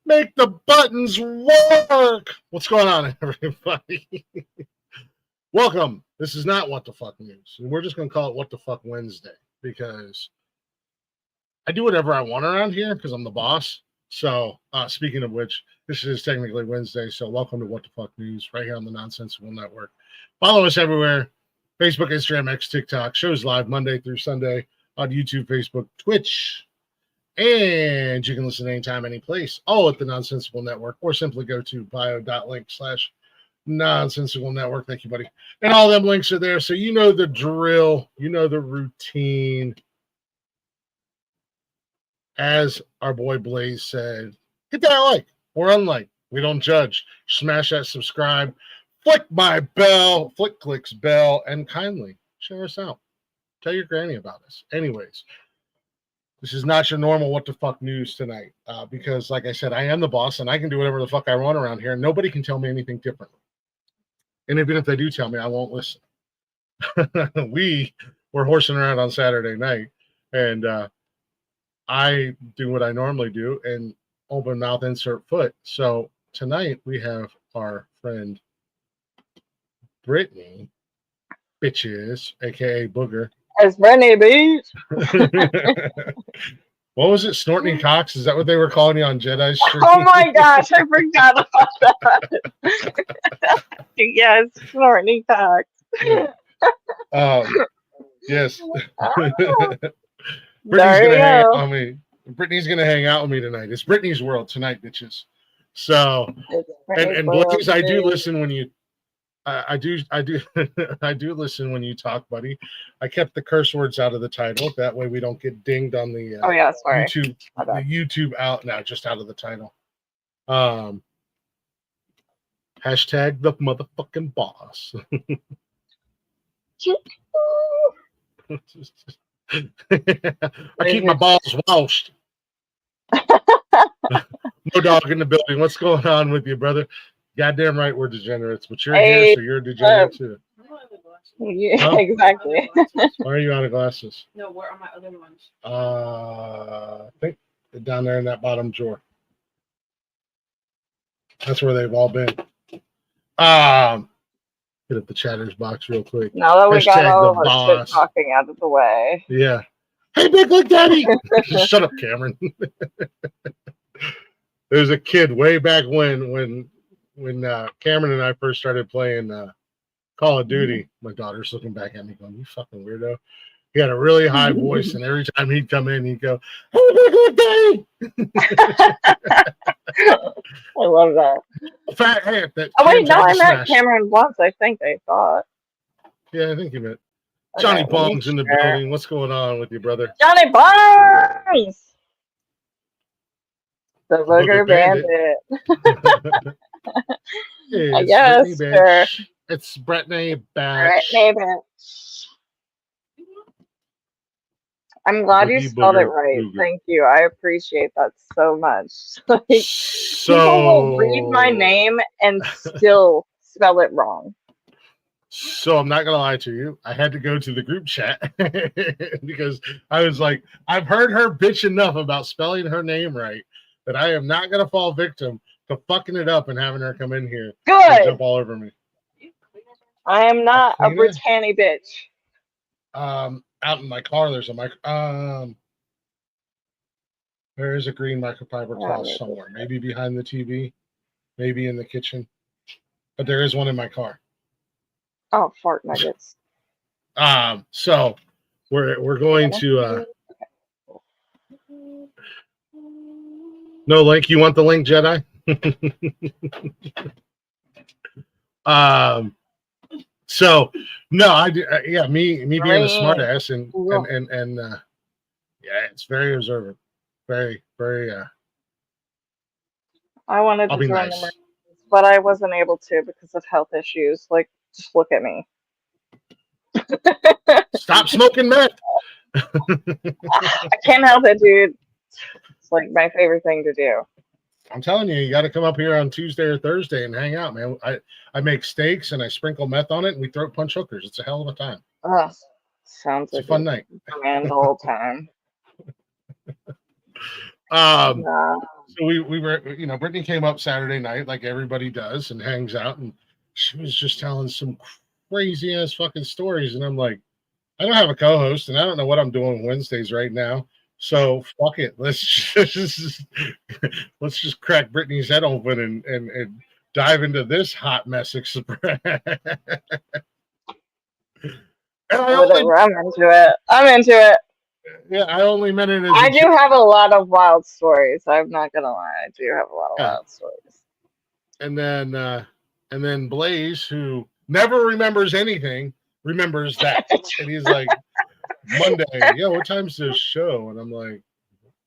Make the buttons work. What's going on, everybody? Welcome. This is not What the Fuck News. We're just going to call it What the Fuck Wednesday because I do whatever I want around here because I'm the boss. So, speaking of which, this is technically Wednesday. So, welcome to What the Fuck News right here on the Nonsensical Network. Follow us everywhere: Facebook, Instagram, X, TikTok. Shows live Monday through Sunday on YouTube, Facebook, Twitch. And you can listen anytime, any place, all at the Nonsensical Network, or simply go to bio.link/Nonsensical Network. Thank you, buddy. And all them links are there. So you know the drill, you know the routine. As our boy Blaze said, hit that like or unlike. We don't judge. Smash that subscribe. Flick my bell. Flick clicks bell. And kindly share us out. Tell your granny about us. Anyways. This is not your normal what the fuck news tonight because, like I said, I am the boss and I can do whatever the fuck I want around here. And nobody can tell me anything differently. And even if they do tell me, I won't listen. We were horsing around on Saturday night and I do what I normally do and open mouth, insert foot. So tonight we have our friend Britney, bitches, aka Booger. It's Britney, bitch. What was it? Snorting Cox? Is that what they were calling you on Jedi Street? Oh my gosh, I forgot about that. Yes, Snorting Cox. Yes. Brittany's gonna hang out with me tonight. It's Brittany's world tonight, bitches. So and Blaze, I do listen when you I do I do listen when you talk, buddy. I kept the curse words out of the title. That way we don't get dinged on the YouTube out now, just out of the title. Hashtag the motherfucking boss. I keep my balls washed. No dog in the building. What's going on with you, brother? Goddamn right we're degenerates, but you're here, so you're a degenerate too. Yeah, huh? Exactly. Why are you out of glasses? No, where are my other ones? I think down there in that bottom drawer. That's where they've all been. Hit up the chatters box real quick. Now that we got all of our shit talking out of the way. Yeah. Hey, Big Glick Daddy! Shut up, Cameron. There's a kid way back when Cameron and I first started playing Call of Duty. My daughter's looking back at me going, you fucking weirdo. He had a really high voice, and every time he'd come in, he'd go, hey, Big Glick Daddy! I love that. I met Cameron once, I think they thought. Yeah, I think you met. Johnny Bong's in the building. What's going on with you, brother? Johnny Bongs! The Booger Bandit. I guess. Sure. It's Britney, bitch. Britney, bitch. I'm glad you spelled it right. Booger. Thank you. I appreciate that so much. People will read my name and still spell it wrong. So I'm not gonna lie to you. I had to go to the group chat because I was like, I've heard her bitch enough about spelling her name right that I am not gonna fall victim to fucking it up and having her come in here and jump all over me. I am not a Britannia bitch. Out in my car, there's a there is a green microfiber cloth somewhere. Maybe behind the TV, maybe in the kitchen, but there is one in my car. Oh, fart nuggets. So we're going to no link. You want the link, Jedi? So no, I do. Yeah, me being a smart ass and yeah, it's very observant, very. I wanted to join them, but I wasn't able to because of health issues. Like, just look at me. Stop smoking meth. I can't help it, dude. It's like my favorite thing to do. I'm telling you got to come up here on Tuesday or Thursday and hang out, man. I make steaks and I sprinkle meth on it and we throat punch hookers. It's a hell of a time. Sounds like a fun night. Man, the whole time. So we were, Brittany came up Saturday night like everybody does and hangs out, and she was just telling some crazy ass fucking stories, and I'm like, I don't have a co-host, and I don't know what I'm doing Wednesdays right now. So fuck it. Let's just crack Brittany's head open and dive into this hot mess express. Whatever, I'm into it. I'm into it. Yeah, I only meant it as I do have a lot of wild stories. I'm not gonna lie. I do have a lot of wild stories. And then Blaze, who never remembers anything, remembers that. And he's like, Monday, yeah, what time's this show? And I'm like,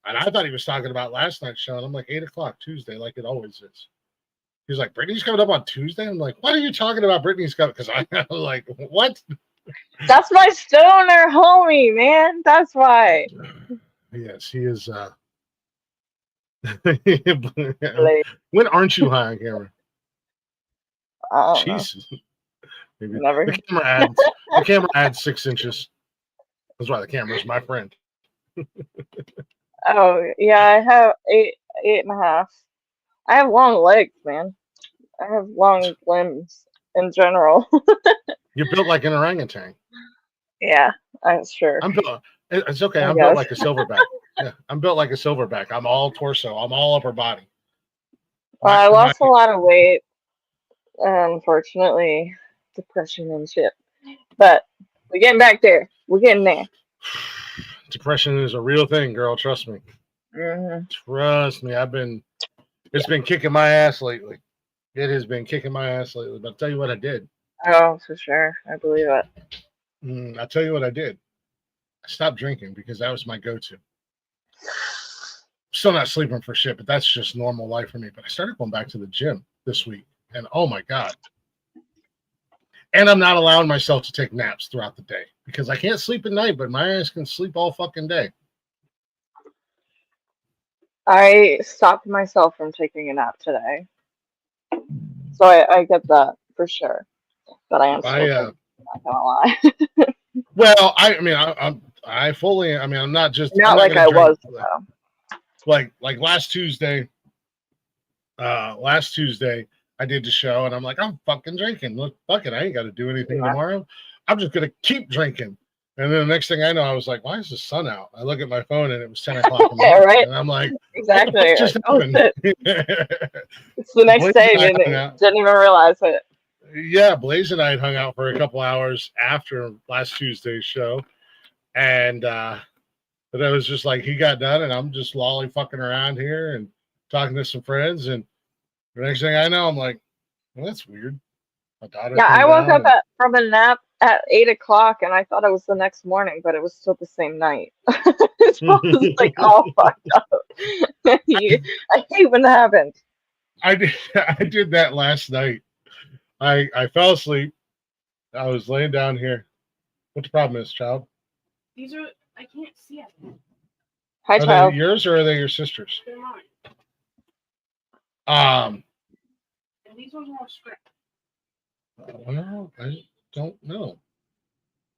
and I thought he was talking about last night's show. And I'm like, 8:00 Tuesday, like it always is. He's like, Brittany's coming up on Tuesday? I'm like, what are you talking about Brittany's coming? Because I'm like, what? That's my stoner homie, man. That's why. Yes, he is. When aren't you high on camera? Jesus. Maybe. Never. The camera adds 6 inches. That's why the camera is my friend. Oh, yeah, I have 8.5. I have long legs, man. I have long limbs in general. You're built like an orangutan. Yeah, I'm sure. It's okay. I'm built like a silverback. Yeah, I'm built like a silverback. I'm all torso. I'm all upper body. Well, I lost a lot of weight. Unfortunately, depression and shit. But we're getting back there. We're getting there. Depression is a real thing, girl. Trust me. Mm-hmm. Trust me. It's been kicking my ass lately. It has been kicking my ass lately. But I'll tell you what I did. Oh, for sure. I believe it. I'll tell you what I did. I stopped drinking because that was my go-to. Still not sleeping for shit, but that's just normal life for me. But I started going back to the gym this week, and oh my God. And I'm not allowing myself to take naps throughout the day because I can't sleep at night, but my ass can sleep all fucking day. I stopped myself from taking a nap today. So I get that for sure. But I am still not gonna lie. Well, I'm not just not like I was though. Like last Tuesday. Last Tuesday I did the show and I'm like, I'm fucking drinking. Look, fuck it, I ain't got to do anything tomorrow. I'm just gonna keep drinking. And then the next thing I know, I was like, why is the sun out? I look at my phone and it was 10 o'clock in the morning. Right? And I'm like, exactly. Just happened? It's the next day. Didn't even realize it. Yeah, Blaze and I had hung out for a couple hours after last Tuesday's show. And but I was just like, he got done and I'm just lolly fucking around here and talking to some friends. And the next thing I know, I'm like, well, that's weird. My daughter I woke up from a nap at 8:00 and I thought it was the next morning, but it was still the same night. So I was like all fucked up. I hate when that happens. I did that last night. I fell asleep. I was laying down here. What the problem is, child? These are, I can't see it. Hi, child. Are they yours or are they your sister's? They're mine. And these ones are all scratched. Well, I don't know.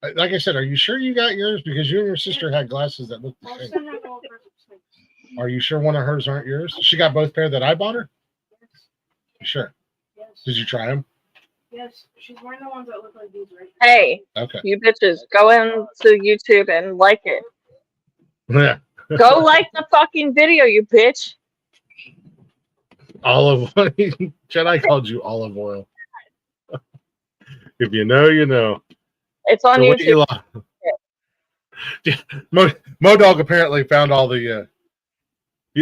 Like I said, are you sure you got yours? Because you and your sister had glasses that looked the same. Are you sure one of hers aren't yours? She got both pair that I bought her? Yes. You sure? Yes. Did you try them? Yes. She's wearing the ones that look like these right now. Hey. Okay. You bitches, go into YouTube and like it. Yeah. Go like the fucking video, you bitch. Olive oil. Jedi called you olive oil. If you know, you know. It's on YouTube. Mo Dog apparently found all the.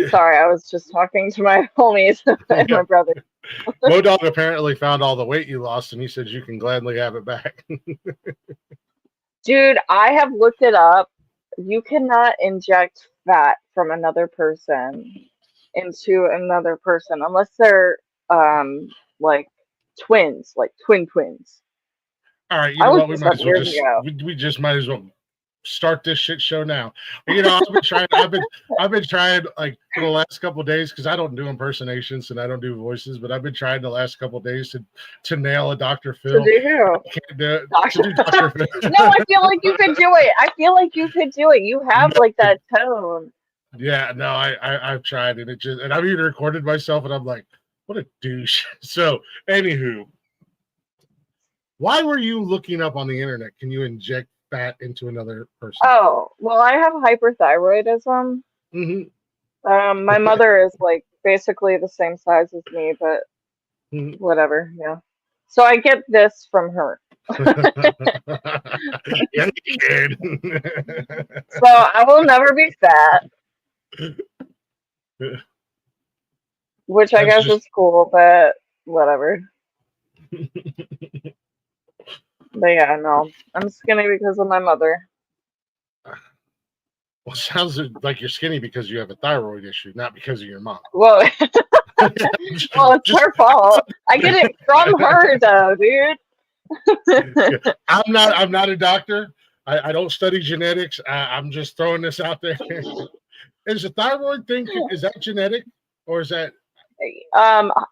Sorry, I was just talking to my homies and my brother. Mo Dog apparently found all the weight you lost, and he said you can gladly have it back. Dude, I have looked it up. You cannot inject fat from another person into another person unless they're like twins, like twins. All right, you know what? We might as well we just might as well start this shit show now. You know, I've been trying like for the last couple of days because I don't do impersonations and I don't do voices, but I've been trying the last couple of days to nail a Dr. Phil. To do who? I can't do it. To do Dr. Phil. No, I feel like you could do it. You have like that tone. Yeah, no, I've tried and and I've even recorded myself and I'm like, what a douche. So, anywho, why were you looking up on the internet? Can you inject fat into another person? Oh, well, I have hyperthyroidism. Hmm. My mother is like basically the same size as me, but Hmm. whatever, yeah. So I get this from her. Yeah, you kid. So I will never be fat, which I That's guess just is cool, but whatever. But yeah, no. I'm skinny because of my mother. well, sounds like you're skinny because you have a thyroid issue, not because of your mom. Well, well, it's Just her fault. I get it from her though, dude. yeah. I'm not a doctor. I don't study genetics. I'm just throwing this out there. Is the thyroid thing, is that genetic or is that,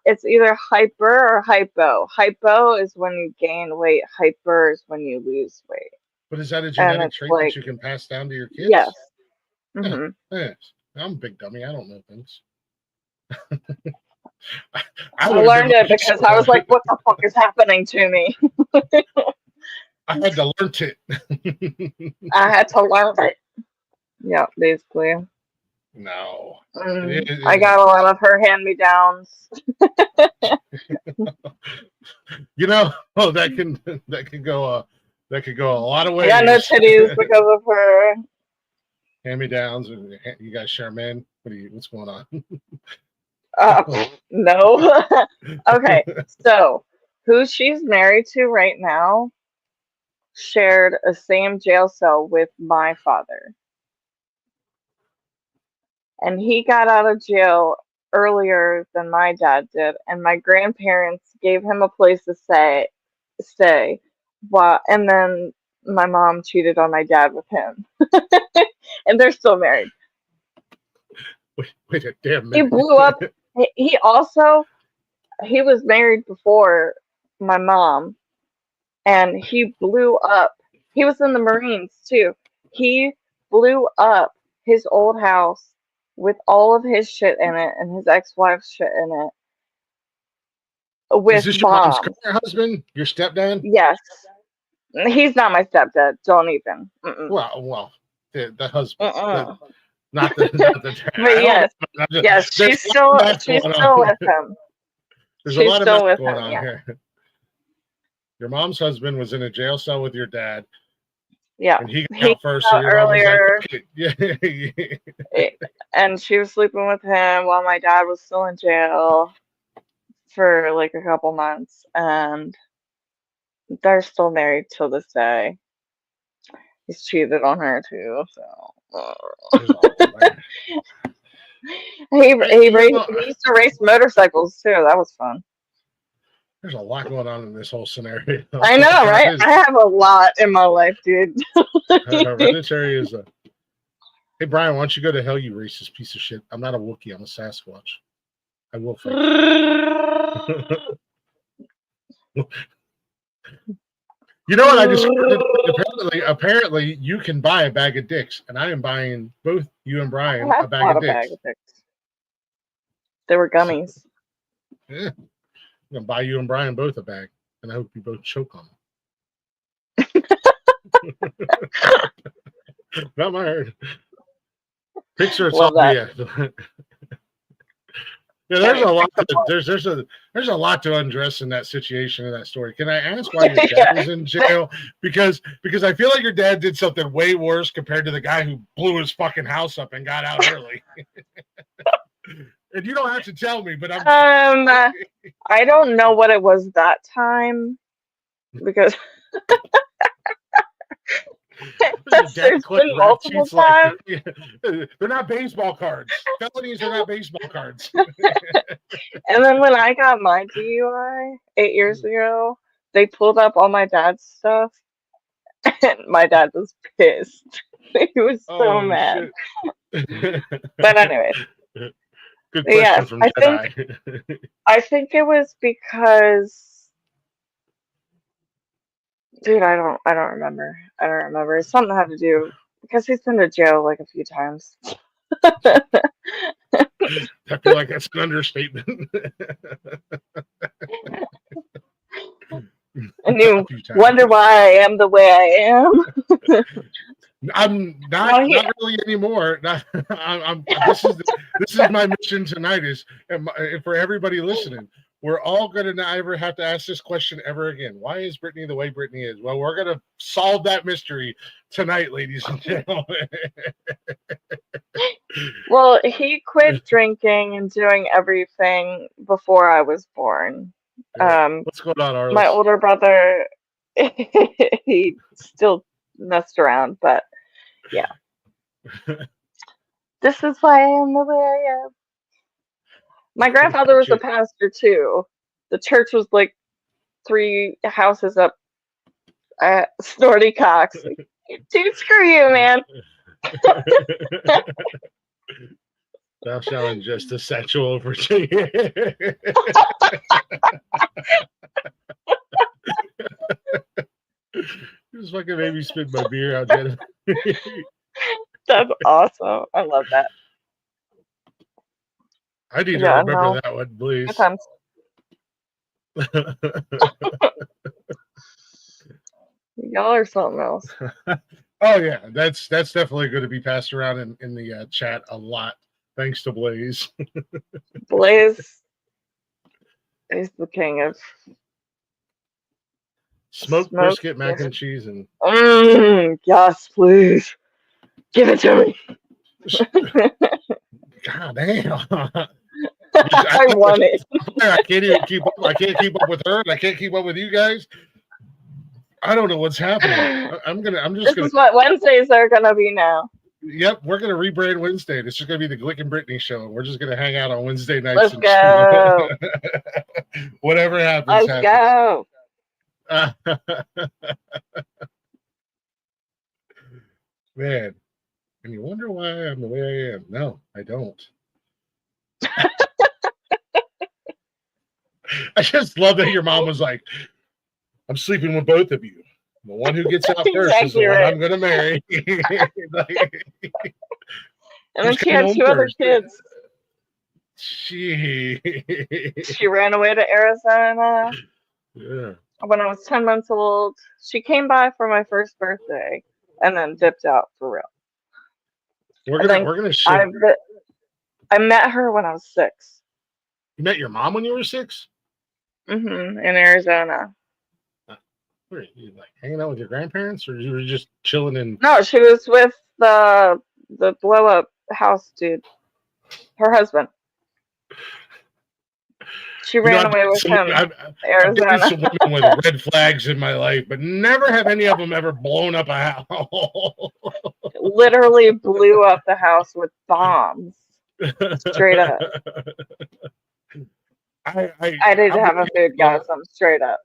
It's either hyper or hypo. Hypo is when you gain weight. Hyper is when you lose weight. but is that a And genetic it's trait that like, you can pass down to your yes. kids? Yeah, Hmm. yes. I'm a big dummy. I don't know things. I I would have been learned it like, because I was like, what the fuck is happening to me? I had to learn it. I had to learn it. Yeah, basically. No. I got a lot of her hand-me-downs. You know, oh, that could go a lot of I got no ways. titties because of her. Hand-me-downs. You guys share men. What's going on? No. Okay, so who she's married to right now shared a same jail cell with my father. And he got out of jail earlier than my dad did, and my grandparents gave him a place to stay. And then my mom cheated on my dad with him. And they're still married. Wait a damn He minute. blew up. He also he was married before my mom, and he blew up. He was in the Marines too. He blew up his old house with all of his shit in it and his ex-wife's shit in it Is with this your mom's bombs. current husband? Your stepdad? Yes. He's not my stepdad. Don't even. Mm-mm. Well, the husband, Mm-mm. not the dad. But I don't yes, know. yes, There's she's a lot still of math she's going still on. with him. There's a She's lot of math still with going him, on yeah. here. Your mom's husband was in a jail cell with your dad, Yeah. and he got He out first. So got your mom was like, earlier, "Fuck it." Yeah. and she was sleeping with him while my dad was still in jail for like a couple months, and they're still married till this day. He's cheated on her too, so There's all that. he used to race motorcycles too. That was fun. There's a lot going on in this whole scenario. I know, right? I have a lot in my life, dude. Hereditary is a. Hey Brian, why don't you go to hell, you racist piece of shit? I'm not a Wookiee. I'm a Sasquatch. I will fight you. You know what I discovered? Apparently, you can buy a bag of dicks, and I am buying both you and Brian a bag of dicks. They were gummies. Yeah. I'm gonna buy you and Brian both a bag, and I hope you both choke on them. Not my heart. Picture it's all BS. Yeah, there's a lot. There's a lot to undress in that situation in that story. Can I ask why your dad was in jail? Because I feel like your dad did something way worse compared to the guy who blew his fucking house up and got out early. And you don't have to tell me, but I don't know what it was that time because there's been multiple times. They're not baseball cards. Felonies are not baseball cards. And then when I got my DUI 8 years ago, they pulled up all my dad's stuff, and my dad was pissed. He was so mad. But anyway, good question yes, from Jedi. I think it was because. Dude, I don't remember. I don't remember. Something had to do because he's been to jail like a few times. I feel like that's an understatement. And you A few times. wonder why I am the way I am. I'm No, not he- not really anymore. This is my mission tonight is for everybody listening. We're all gonna never have to ask this question ever again. Why is Britney the way Britney is? Well, we're gonna solve that mystery tonight, ladies and gentlemen. Well, he quit drinking and doing everything before I was born. What's going on, Arliss? My older brother, he still messed around, but yeah. This is why I am the way I am. My grandfather was a pastor too. The church was like 3 houses up Snorty Cox. Dude, screw you, man. Thou shalt ingest a sexual opportunity. Just fucking made me spit my beer out, Jenna. That's awesome. I love that. I need to remember that one, please. Good times. Y'all are something else. Oh yeah, that's definitely going to be passed around in the chat a lot, thanks to Blaze. Blaze is the king of smoked brisket, mac and cheese, and yes, please give it to me. God damn. I want it. I can't even keep up. I can't keep up with her, and I can't keep up with you guys. I don't know what's happening. This is what Wednesdays are gonna be now. Yep, we're gonna rebrand Wednesday. This is gonna be the Glick and Britney show. We're just gonna hang out on Wednesday nights. Let's go. Whatever happens. Let's go. Man, and you wonder why I'm the way I am. No, I don't. I just love that your mom was like, I'm sleeping with both of you. The one who gets out first is the one I'm going to marry. And then she had 2 other kids. She ran away to Arizona. Yeah. When I was 10 months old. She came by for my first birthday and then dipped out for real. We're gonna ship. I met her when I was 6. You met your mom when you were 6? In Arizona. Were you like hanging out with your grandparents, or you were just chilling in? No, she was with the blow up house dude, her husband. She ran away with him. I've dated some women with red flags in my life, but never have any of them ever blown up a house. Literally blew up the house with bombs. Straight up. I didn't have a food gas. I'm straight up.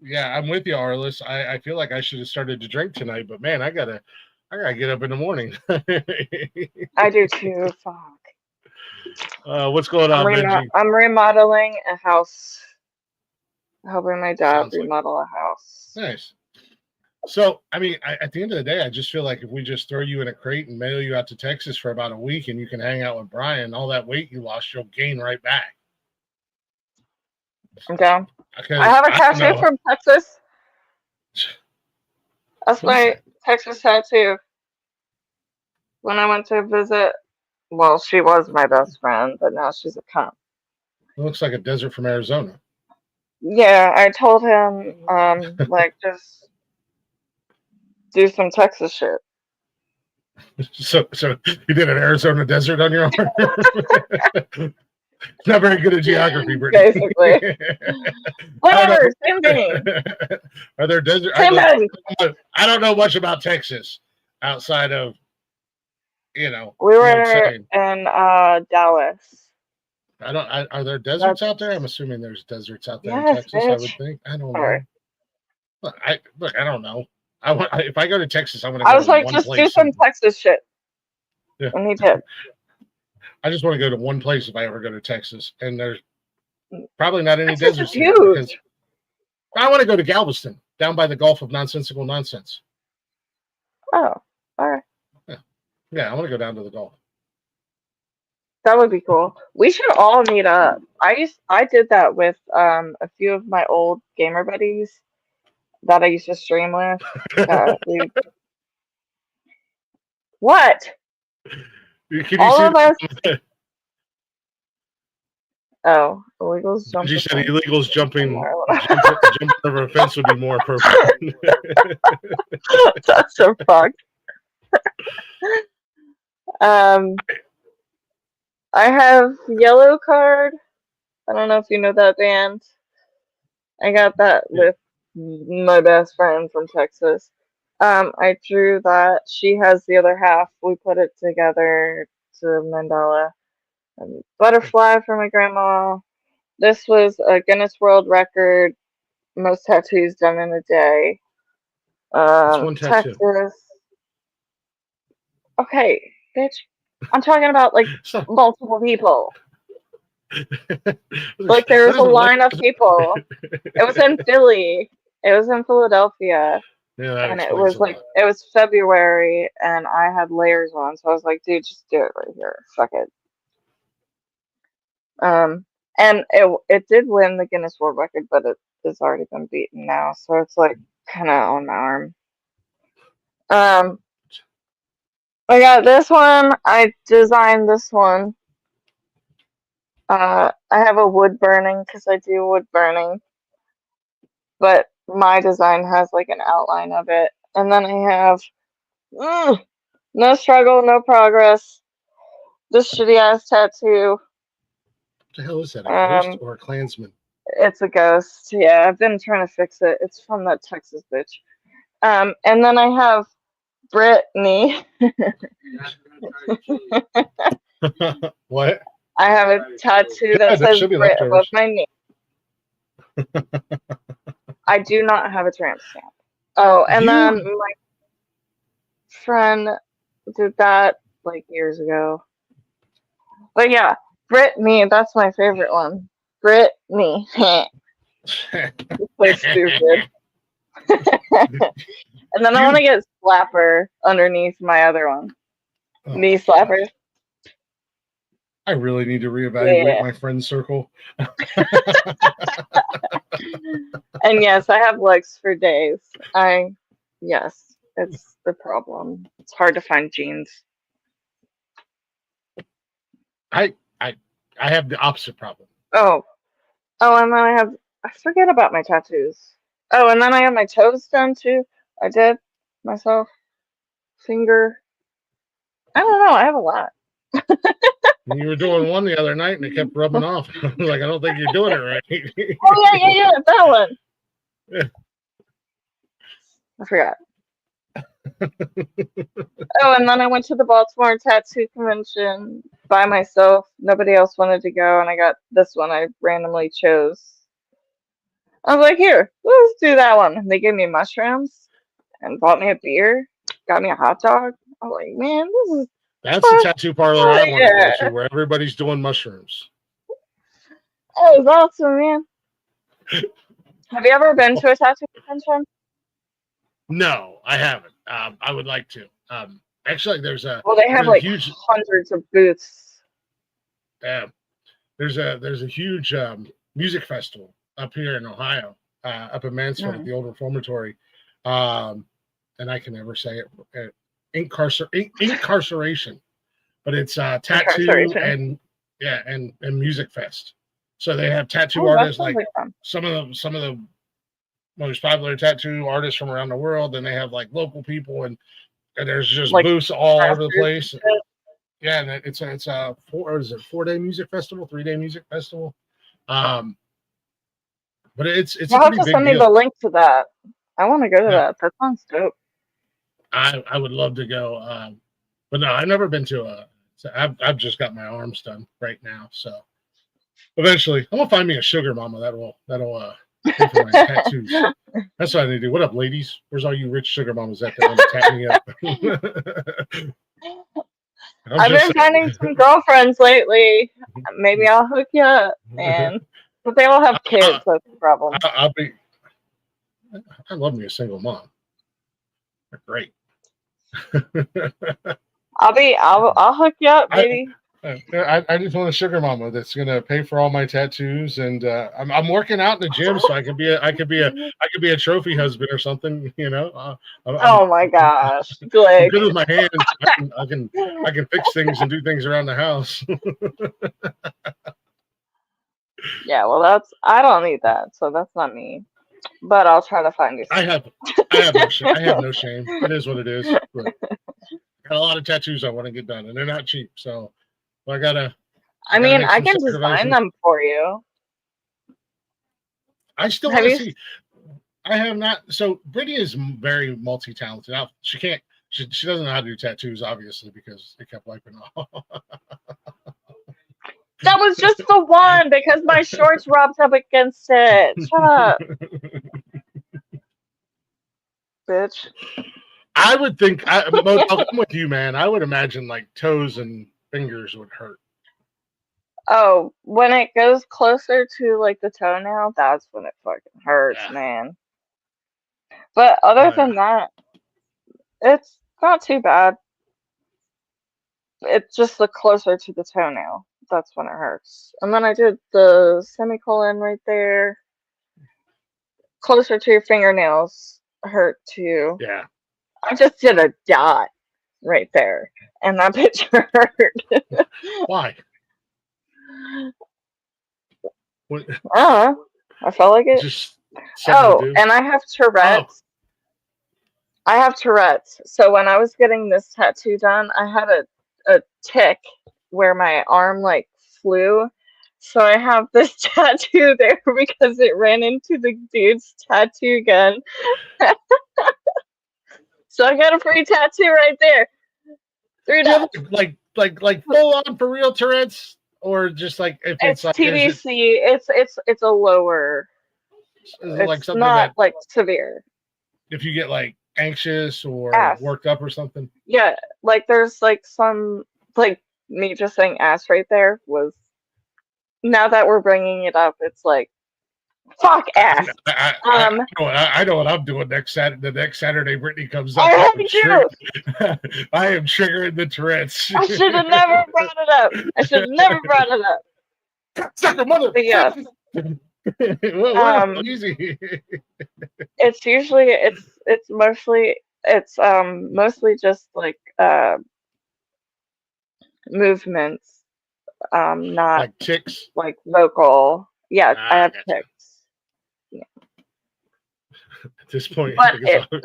Yeah, I'm with you, Arliss. I feel like I should have started to drink tonight, but man, I gotta get up in the morning. I do too. Fuck. What's going on, Benji? I'm remodeling a house. Helping my dad remodel a house. Nice. So, I mean, at the end of the day, I just feel like if we just throw you in a crate and mail you out to Texas for about a week and you can hang out with Brian, all that weight you lost, you'll gain right back. I'm down. I have a tattoo from Texas. That's my Texas tattoo. When I went to visit, well, she was my best friend, but now she's a cunt. It looks like a desert from Arizona. Yeah, I told him, like, just do some Texas shit. So you did an Arizona desert on your arm? Not very good at geography, Brittany. Basically. Whatever, same thing. Are there deserts? I don't know much about Texas outside of, we were in Dallas. Are there deserts out there? I'm assuming there's deserts out there in Texas, I would think. I don't know. Look, I don't know. If I go to Texas, I want to go to one place. I was like, just do some Texas shit. Yeah. And he did. I just want to go to one place if I ever go to Texas, and there's probably not any deserts. Huge. I want to go to Galveston, down by the Gulf of Nonsensical Nonsense. Oh, all right. Yeah, I want to go down to the Gulf. That would be cool. We should all meet up. I did that with a few of my old gamer buddies that I used to stream with. What? Can you All see? of us. Oh, illegals She jumping. said illegals jumping over a fence would be more appropriate. That's so fucked. I have Yellow Card. I don't know if you know that band. I got that with my best friend from Texas. I drew that. She has the other half. We put it together to mandala. Butterfly for my grandma. This was a Guinness World Record. Most tattoos done in a day. That's one tattoo. Texas. Okay, bitch. I'm talking about like multiple people. Like there was a line of people. It was in Philly. It was in Philadelphia. Yeah, and it was like it was February and I had layers on, so I was like, dude, just do it right here. Fuck it. And it did win the Guinness World Record, but it's already been beaten now, so it's like kinda on my arm. I got this one. I designed this one. I have a wood burning because I do wood burning, but my design has like an outline of it. And then I have no struggle, no progress. This shitty ass tattoo. What the hell is that? A ghost or a Klansman? It's a ghost. Yeah, I've been trying to fix it. It's from that Texas bitch. And then I have Britney. What? I have a tattoo that says Brit above my knee. I do not have a tramp stamp. Oh, and then my friend did that like years ago. But yeah, Britney, that's my favorite one. Britney. So stupid. And then I want to get Slapper underneath my other one. Knee Slapper. I really need to reevaluate my friend circle. And yes, I have legs for days. Yes, it's the problem. It's hard to find jeans. I have the opposite problem. Oh, and then I forget about my tattoos. Oh, and then I have my toes done too. I did myself. Finger. I don't know. I have a lot. You were doing one the other night and it kept rubbing off. I was like, I don't think you're doing it right. Oh, yeah, that one. Yeah. I forgot. Oh, and then I went to the Baltimore Tattoo Convention by myself. Nobody else wanted to go, and I got this one I randomly chose. I was like, here, let's do that one. And they gave me mushrooms and bought me a beer, got me a hot dog. I was like, man, this is... That's the tattoo parlor I want to go to, where everybody's doing mushrooms. That was awesome, man. Have you ever been to a tattoo convention? No, I haven't. I would like to. Actually, there's a they have like huge, hundreds of booths. There's a huge music festival up here in Ohio, up in Mansfield at the old reformatory, and I can never say it. Incarceration, but it's tattoo and music fest. So they have tattoo artists like some of the most popular tattoo artists from around the world. Then they have like local people, and there's just like booths all over the place. Yeah, and it's a 4-day music festival, 3-day music festival. But it's a pretty big deal. Send me the link to that. I want to go to that. That sounds dope. I would love to go, but no, I've never been to I've just got my arms done right now, so eventually I'm gonna find me a sugar mama that'll pay for my tattoos. That's what I need to do. What up, ladies? Where's all you rich sugar mamas at that want to tap me up? I've been finding some girlfriends lately. Maybe I'll hook you up, man. But they all have kids. That's the problem. I love me a single mom. They're great. I'll hook you up, baby. I just want a sugar mama that's gonna pay for all my tattoos, and I'm working out in the gym so I could be a trophy husband or something. Oh my gosh, I'm Glick. good with my hands. I can fix things and do things around the house. Yeah, well, I don't need that, so that's not me. But I'll try to find you I some. have no shame. I have no shame. It is what it is. But I got a lot of tattoos I want to get done, and they're not cheap. So I gotta I gotta mean, make I some can design sacrifices. them for you. I still Have want to you? see. I have not. So Brittany is very multi-talented. Now she can't. She doesn't know how to do tattoos, obviously, because it kept wiping off. That was just the one because my shorts rubbed up against it. Shut up, bitch. I would think. Mo, I'll come with you, man. I would imagine like toes and fingers would hurt. Oh, when it goes closer to like the toenail, that's when it fucking hurts, Yeah. man. But other than that, it's not too bad. It's just the closer to the toenail. That's when it hurts. And then I did the semicolon right there. Closer to your fingernails hurt too. Yeah. I just did a dot right there. And that picture hurt. Why? What? I felt like it. Just something to do. And I have Tourette's. I have Tourette's. So when I was getting this tattoo done, I had a tick where my arm like flew. So I have this tattoo there because it ran into the dude's tattoo gun. So I got a free tattoo right there. Three Yeah, dots. like full on for real Tourette's, or just like if It's like TBC. It's a lower. is it like It's something not that like severe. if you get like anxious or Ass. worked up or something? Yeah, like there's like some like me just saying ass right there was. Now that we're bringing it up, it's like fuck ass. I know what I'm doing next Saturday. The next Saturday, Brittany comes up. I hate you. I am triggering the Tourette's. I should have never brought it up. Sucker mother. But yeah. Easy. It's usually it's mostly just like movements, not like ticks, like vocal. Yeah, I have gotcha. ticks. Yeah. At this point, but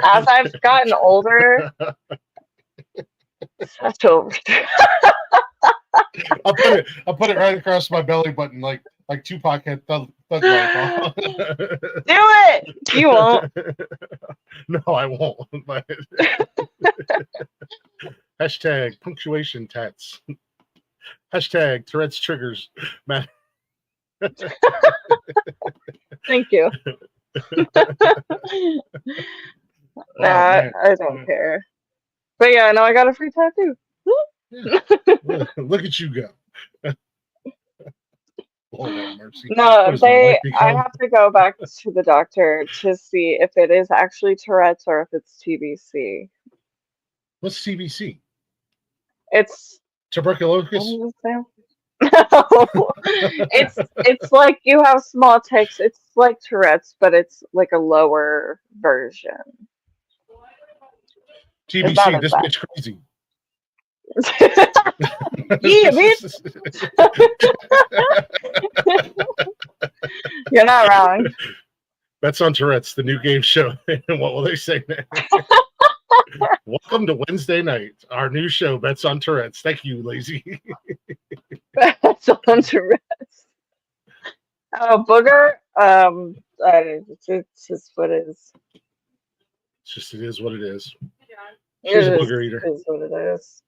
as I've gotten older, that's over. I'll put it right across my belly button, like Tupac had thug life. Do it. You won't. No, I won't. But hashtag punctuation tats. Hashtag Tourette's triggers. Man. Thank you. I don't care. But yeah, no, I got a free tattoo. Yeah. Look at you go. Lord have mercy. No, I have to go back to the doctor to see if it is actually Tourette's or if it's TBC. What's TBC? It's tuberculosis. No. It's like you have small tics. It's like Tourette's, but it's like a lower version. TBC, this bitch crazy. Yeah, bitch. You're not wrong. Bets on Tourette's, the new game show. What will they say next? Welcome to Wednesday night, our new show, Bets on Tourette's. Thank you, lazy. Bets on Tourette's. Oh, booger. It's just what it is. It is what it is. Yeah. She's a booger eater. It is what it is.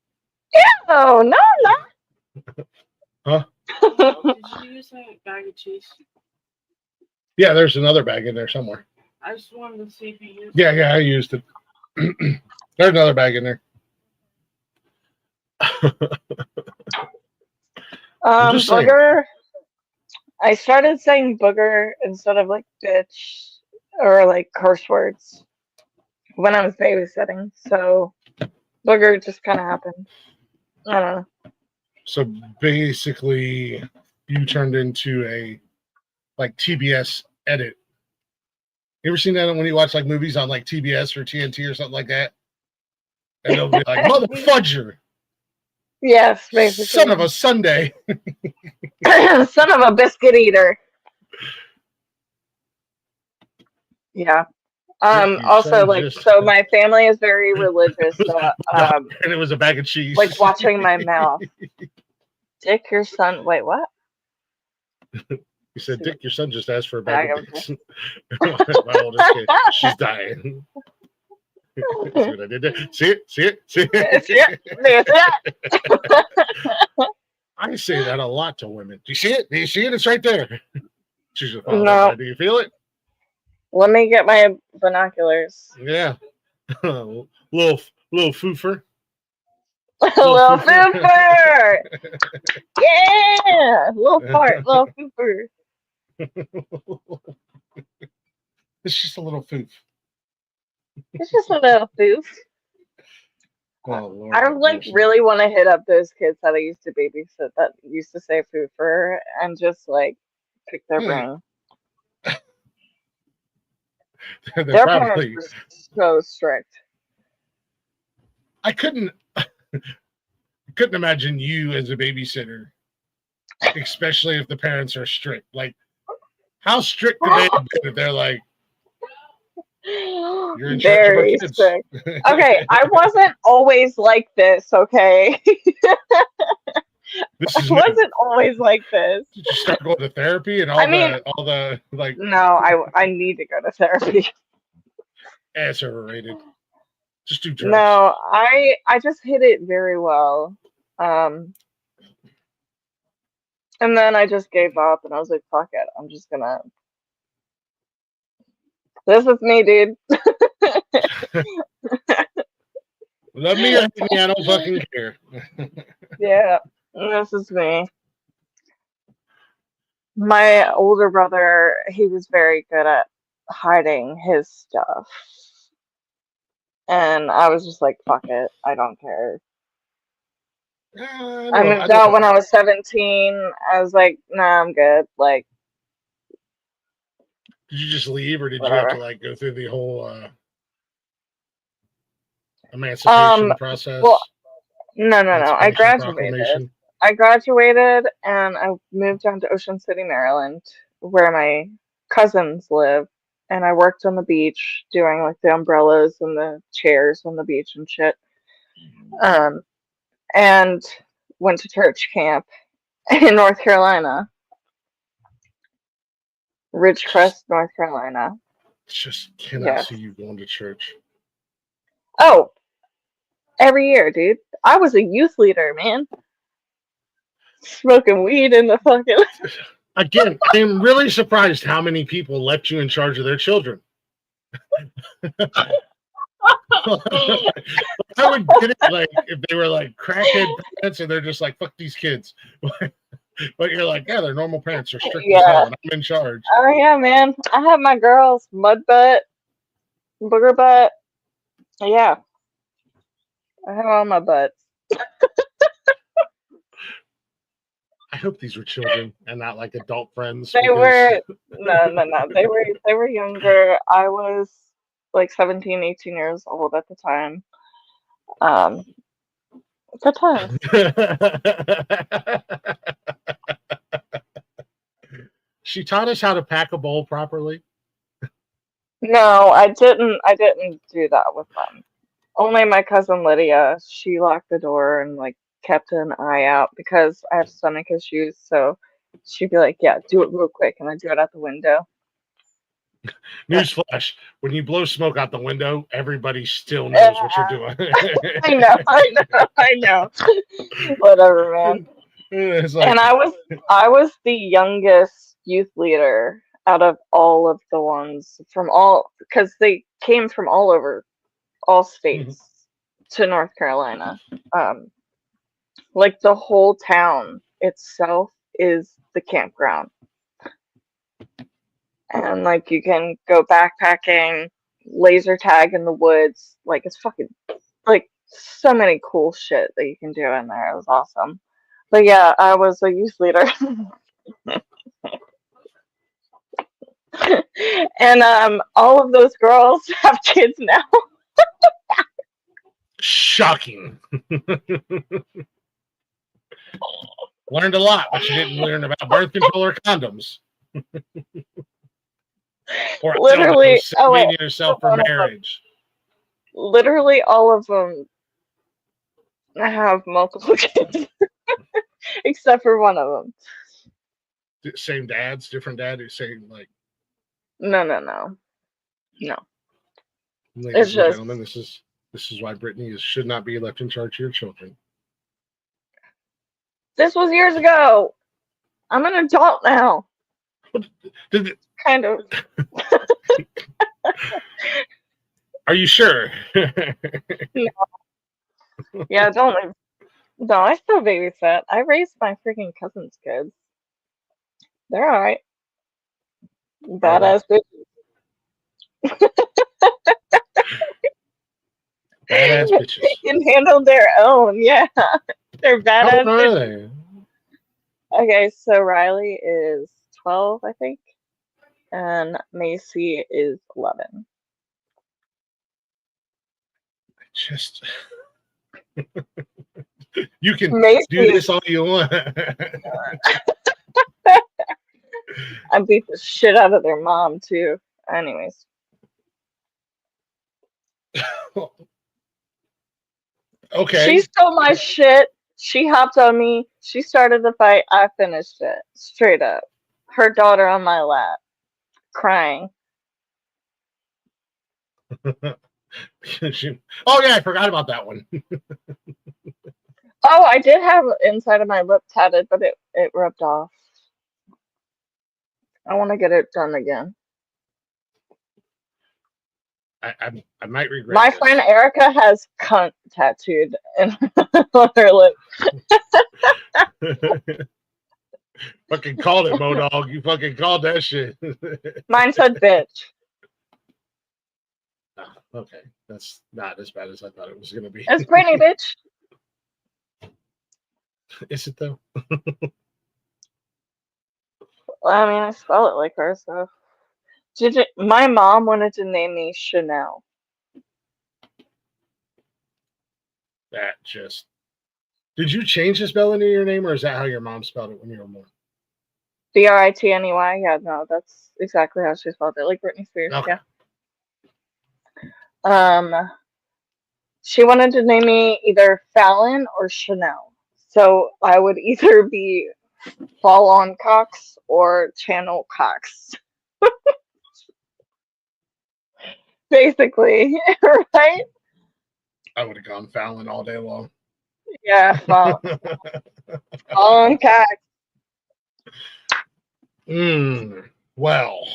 Ew, no, Huh? Did you use a bag of cheese? Yeah, there's another bag in there somewhere. I just wanted to see if you used Yeah, I used it. There's another bag in there. Booger. I started saying booger instead of like bitch or like curse words when I was babysitting. So booger just kind of happened. I don't know. So basically, you turned into a like TBS edit. You ever seen that when you watch like movies on like TBS or TNT or something like that? And they'll be like, "Mother fudger, Yes, son of basically. a Sunday." Son of a biscuit eater. Yeah. Also, like, so my family is very religious. So, and it was a bag of cheese. like watching my mouth. Dick, your son. Wait, what? You said, "Dick, your son just asked for a bag of dicks." cheese. My oldest kid, she's dying. See what I did there? See it? See it? See it? See it? I say that a lot to women. Do you see it? Do you see it? It's right there. She's just No. Do you feel it? Let me get my binoculars. Yeah. little foofer. Little foofer. Yeah. Little fart. Little foofer. It's just a little foof. It's just a little foof. Oh, Lord, I like really want to hit up those kids that I used to babysit that used to say foofer and just like pick their brain. Their probably parents were so strict. I couldn't imagine you as a babysitter, especially if the parents are strict. Like, how strict could they have been if they're like, you're in charge of our kids? Strict. Okay, I wasn't always like this, okay? I wasn't always like this. Did you start going to therapy and all the like? No, I need to go to therapy. Ass overrated. Just do drugs. No, I just hit it very well. And then I just gave up and I was like, fuck it. I'm just gonna. This is me, dude. Love me or hate me, I don't fucking care. Yeah, this is me. My older brother, he was very good at hiding his stuff. And I was just like, fuck it. I don't care. I moved out when I was 17. I was like, nah, I'm good. Like, did you just leave or did you have to like go through the whole emancipation process? Well, no. I graduated. And I moved down to Ocean City, Maryland, where my cousins live. And I worked on the beach doing like the umbrellas and the chairs on the beach and shit. And went to church camp in North Carolina. Ridgecrest, North Carolina. Just cannot see you going to church. Oh, every year, dude. I was a youth leader, man. Smoking weed in the fucking... Again, I'm really surprised how many people left you in charge of their children. I would get it like if they were like crackhead parents and they're just like, fuck these kids. But you're like, yeah, they're normal parents. They're strict as hell and I'm in charge. Oh, yeah, man. I have my girls, mud butt, booger butt. Yeah. I have all my butts. I hope these were children and not like adult friends. They were no. They were younger. I was like 17, 18 years old at the time. Good times. She taught us how to pack a bowl properly. No, I didn't do that with them. Only my cousin Lydia. She locked the door and like kept an eye out because I have stomach issues. So she'd be like, "Yeah, do it real quick," and I do it out the window. Newsflash: when you blow smoke out the window, everybody still knows what you're doing. I know. Whatever, man. Like, and I was the youngest youth leader out of all of the ones from all, because they came from all over, all states to North Carolina. Like the whole town itself is the campground. And like you can go backpacking, laser tag in the woods. Like it's fucking like so many cool shit that you can do in there. It was awesome. But yeah, I was a youth leader. And all of those girls have kids now. Shocking. Learned a lot, but you didn't learn about birth control or condoms. Or Literally, saving yourself for marriage. Literally all of them have multiple kids. Except for one of them. Same dads, different dad, same like. No. Ladies and gentlemen, this is why Britney should not be left in charge of your children. This was years ago. I'm an adult now. Kind of. Are you sure? No. Yeah, don't leave. No, I still babysit. I raised my freaking cousin's kids. They're alright. Badass bitches. Badass bitches. They can handle their own, yeah. They're badass bitches. Okay, so Riley is 12, I think. And Macy is 11. Just you can Macy do this all you want. I beat the shit out of their mom too. Anyways. Okay. She stole my shit. She hopped on me. She started the fight. I finished it. Straight up. Her daughter on my lap. Crying. Oh yeah, I forgot about that one. Oh, I did have inside of my lip tatted, but it rubbed off. I want to get it done again. I might regret. My friend Erica has cunt tattooed on her lip. Fucking called it, Modog. You fucking called that shit. Mine said bitch. Okay, that's not as bad as I thought it was gonna be. It's Britney, bitch. Is it though? I mean, I spell it like her, so. My mom wanted to name me Chanel. That just. Did you change the spelling of your name, or is that how your mom spelled it when you were born? Britney. Yeah, no, that's exactly how she spelled it, like Britney Spears. Okay. Yeah. She wanted to name me either Fallon or Chanel, so I would either be Fall on Cox or Channel Cox. Basically, right? I would have gone Fallon all day long. Yeah, Fall on Cox. Well.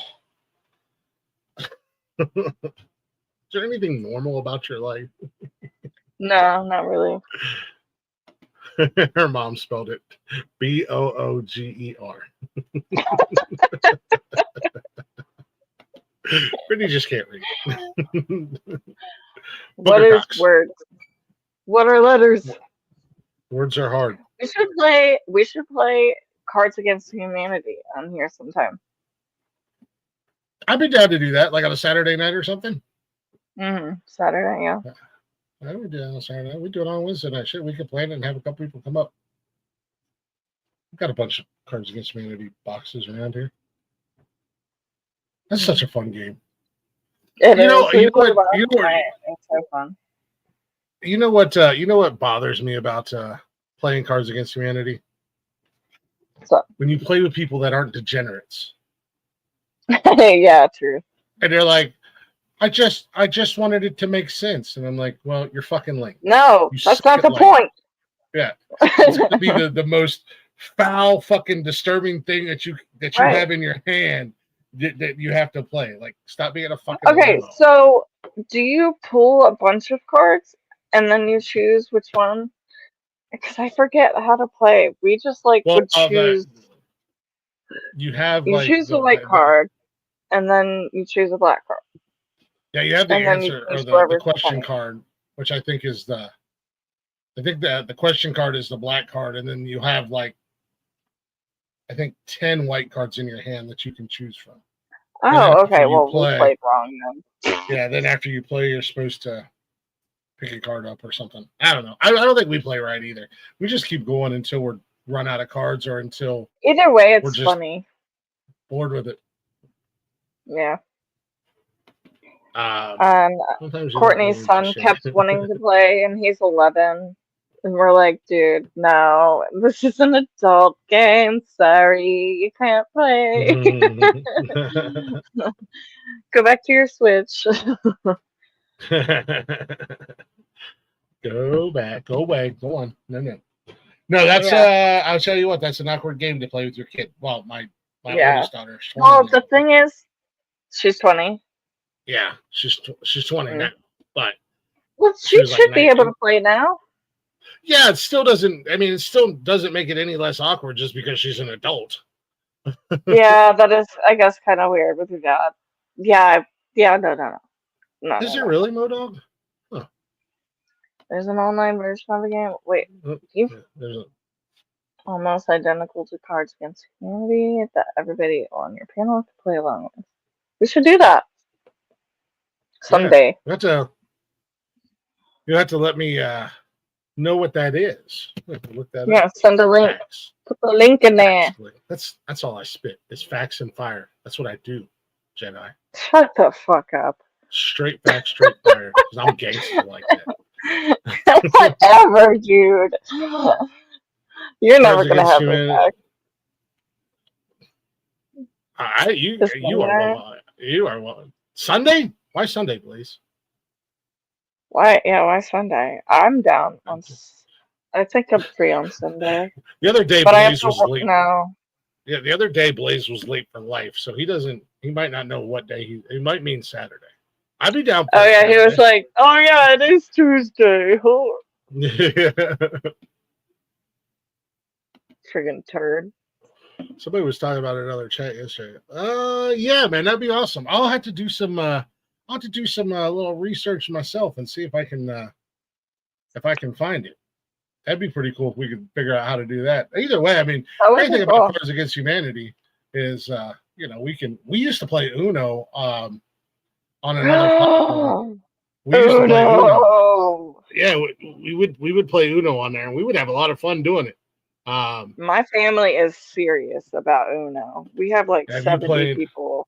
Is there anything normal about your life? No, not really. Her mom spelled it Booger. Brittany just can't read. What is words? What are letters? Words are hard. We should play Cards Against Humanity on here sometime. I'd be down to do that, like on a Saturday night or something. Saturday, yeah. I would do it on a Saturday. We do it on a Wednesday night. Shit, we could plan it and have a couple people come up. We've got a bunch of Cards Against Humanity boxes around here. That's such a fun game. It's so fun. You know what bothers me about playing Cards Against Humanity? So. When you play with people that aren't degenerates. Yeah, true. And they're like, I just wanted it to make sense. And I'm like, well, you're fucking lame. No, that's not the point. Yeah. It's going to be the most foul, fucking disturbing thing that you have in your hand that you have to play. Like, stop being a fucking limo. So do you pull a bunch of cards and then you choose which one? Because I forget how to play. We just would choose. You choose a white card, and then you choose a black card. Yeah, you have the answer or the question card, which I think is I think that the question card is the black card, and then you have like I think 10 white cards in your hand that you can choose from. Oh, okay. You Well, we play, played wrong then. yeah, then after you play, you're supposed to pick a card up or something. I don't know. I don't think we play right either. We just keep going until we're run out of cards or until Either way, we're it's just funny. bored with it. Yeah. Sometimes you Courtney's don't really son kept wanting to play, and he's 11. And we're like, dude, no, this is an adult game. Sorry, you can't play. Go back to your Switch. Go back, go away, go on. No, that's I'll tell you what, that's an awkward game to play with your kid. Well, my oldest daughter is 20 Well, now. the thing is, she's 20. Yeah, she's 20 now, but well, she should be able to play now. Yeah, it still doesn't. I mean, it still doesn't make it any less awkward just because she's an adult. Yeah, that is, I guess, kind of weird with your dad. Yeah, no. Is there really, Modog? Huh. There's an online version of the game. Wait, there's almost identical to Cards Against Humanity that everybody on your panel can play along with. We should do that someday. Yeah, you have to let me know what that is. Look that up. Yeah, send a link. Facts. Put the link in there. That's all I spit. It's facts and fire. That's what I do, Jedi. Shut the fuck up. Straight facts, straight fire. Because I'm gangster like that. Whatever, dude. You're never gonna have me back. You are well. Sunday? Why Sunday, please? Why? Yeah, why Sunday? I'm down on. I think I'm free on Sunday. The other day, Blaze was late. now. Yeah, the other day Blaze was late for life, so he might not know what day he might mean Saturday. I'd be down. Oh yeah, Saturday. He was like, "Oh yeah, it is Tuesday." Friggin' turd. Somebody was talking about it in another chat yesterday. Yeah, man, that'd be awesome. I'll have to do some little research myself and see if I can find it. That'd be pretty cool if we could figure out how to do that. Either way, I mean, the thing about Cards Against Humanity is, we used to play Uno on another platform. We used to play Uno. Yeah, we would play Uno on there, and we would have a lot of fun doing it. My family is serious about Uno. We have like 70 people.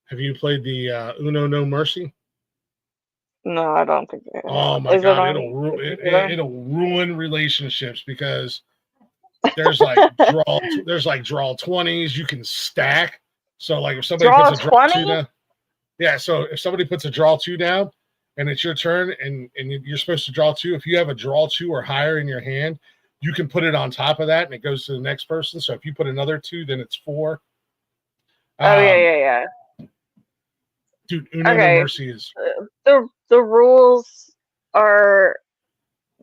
Have you played the Uno No Mercy? No, I don't think it is. Oh my god, it'll ruin relationships because there's like draw 20s. You can stack. So like if somebody puts a draw 2 down, so if somebody puts a draw 2 down and it's your turn and you're supposed to draw 2, if you have a draw 2 or higher in your hand, you can put it on top of that and it goes to the next person. So if you put another 2, then it's 4. Oh yeah. Dude, Uno No Mercy is the rules are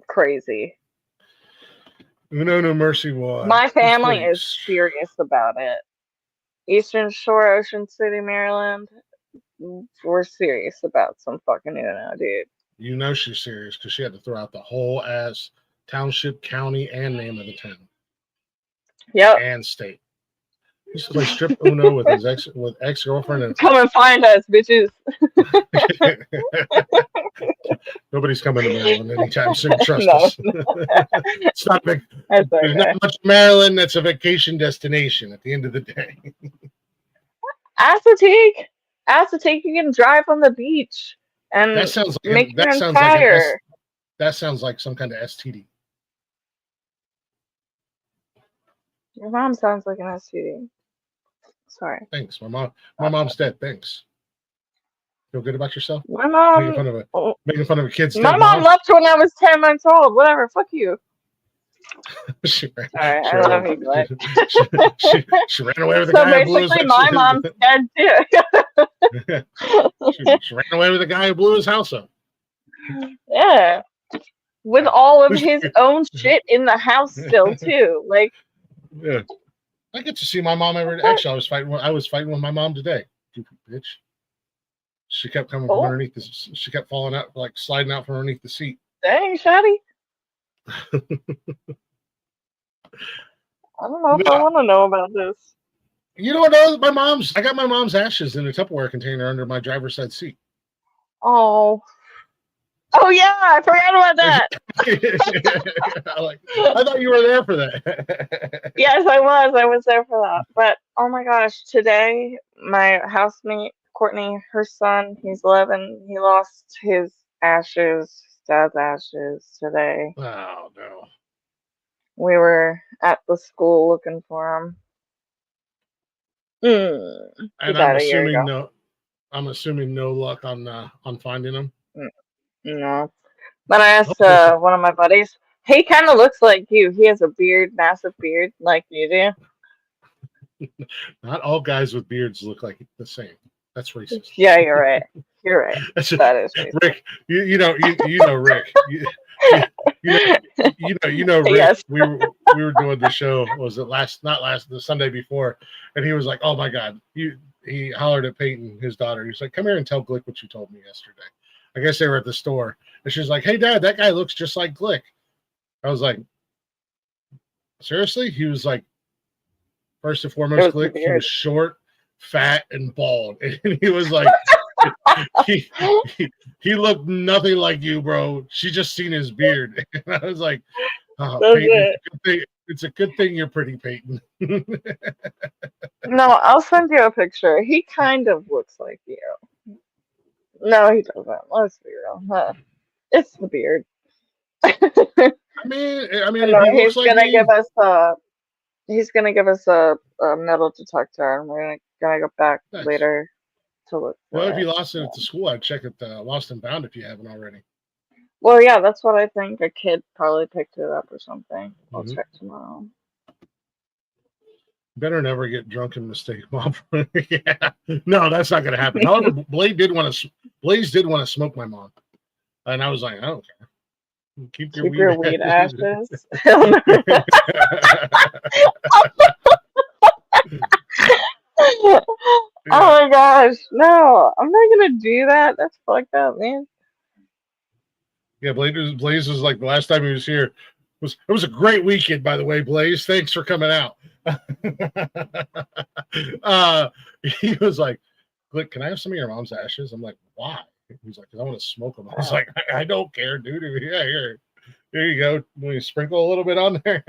crazy. Uno No Mercy was. My family is serious about it. Eastern Shore, Ocean City, Maryland. We're serious about some fucking Uno, dude. You know she's serious because she had to throw out the whole ass township, county, and name of the town. Yep. And state. He used to play strip Uno with his ex-girlfriend. And come and find us, bitches. Nobody's coming to Maryland anytime soon. Trust us. It's not big. There's not much Maryland that's a vacation destination at the end of the day. Assateague, you can drive on the beach and that sounds like make your own fire. That sounds like some kind of STD. Your mom sounds like an STD. Sorry. Thanks. My mom's dead. Thanks. Feel good about yourself? My mom making fun of a kid's. My mom left when I was 10 months old. Whatever. Fuck you. She ran away with the guy who blew his house. My mom's dead too. She ran away with the guy who blew his house up. Yeah. With all of his own shit in the house still too. Like. Yeah. I get to see my mom every day. Actually, I was fighting with my mom today. Stupid bitch. She kept coming from underneath She kept falling out, like sliding out from underneath the seat. Dang, Shotty. I don't know if I want to know about this. You don't know my mom's. I got my mom's ashes in a Tupperware container under my driver's side seat. Oh. Oh yeah, I forgot about that. I thought you were there for that. Yes, I was. I was there for that. But oh my gosh, today my housemate Courtney, her son, he's 11. He lost his ashes, dad's ashes today. Oh no. We were at the school looking for him. And I'm assuming no. I'm assuming no luck on finding him. No. But I asked one of my buddies. He kind of looks like you. He has a beard, massive beard, like you do. Not all guys with beards look like the same. That's racist. Yeah, you're right. You're right. That is racist. Rick. You know Rick. You know Rick. Yes. We were doing the show. Was it the Sunday before? And he was like, "Oh my God!" He hollered at Peyton, his daughter. He's like, "Come here and tell Glick what you told me yesterday." I guess they were at the store, and she's like, "Hey, Dad, that guy looks just like Glick." I was like, "Seriously?" He was like, first and foremost, Glick. He was short, fat, and bald, and he was like, he looked nothing like you, bro. She just seen his beard, and I was like, "Oh, Peyton, it's a good thing you're pretty, Peyton." No, I'll send you a picture. He kind of looks like you. No, he doesn't. Let's be real. It's the beard. I mean, no, he's gonna give us a metal detector, and we're gonna go back later to look. Well, if you lost it at the school, I'd check it Lost and Found if you haven't already. Well, yeah, that's what I think. A kid probably picked it up or something. I'll check tomorrow. Better never get drunk and mistake mom. Yeah. No, that's not going to happen. However, Blaze did want to smoke my mom, and I was like, I don't care. Keep your weed ashes. Oh my gosh, no! I'm not gonna do that. That's fucked up, man. Yeah, Blaze was like the last time he was here. It was a great weekend, by the way, Blaze. Thanks for coming out. He was like, "Glick, can I have some of your mom's ashes?" I'm like, "Why?" He's like, "I want to smoke them." I was like, "I don't care, dude. Yeah, here you go. Will you sprinkle a little bit on there?"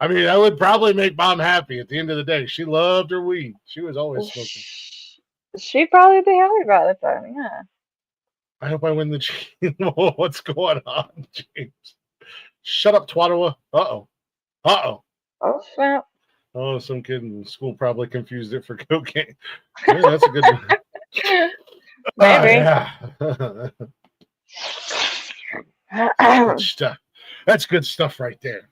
I mean, that would probably make Mom happy. At the end of the day, she loved her weed. She was always smoking. She'd probably be happy about it, though. Yeah. I hope I win the James. What's going on, James? Shut up, Twattawa. Uh-oh. Oh, snap. Oh, some kid in school probably confused it for cocaine. Yeah, that's a good one. Maybe. Yeah. That's good stuff. That's good stuff right there.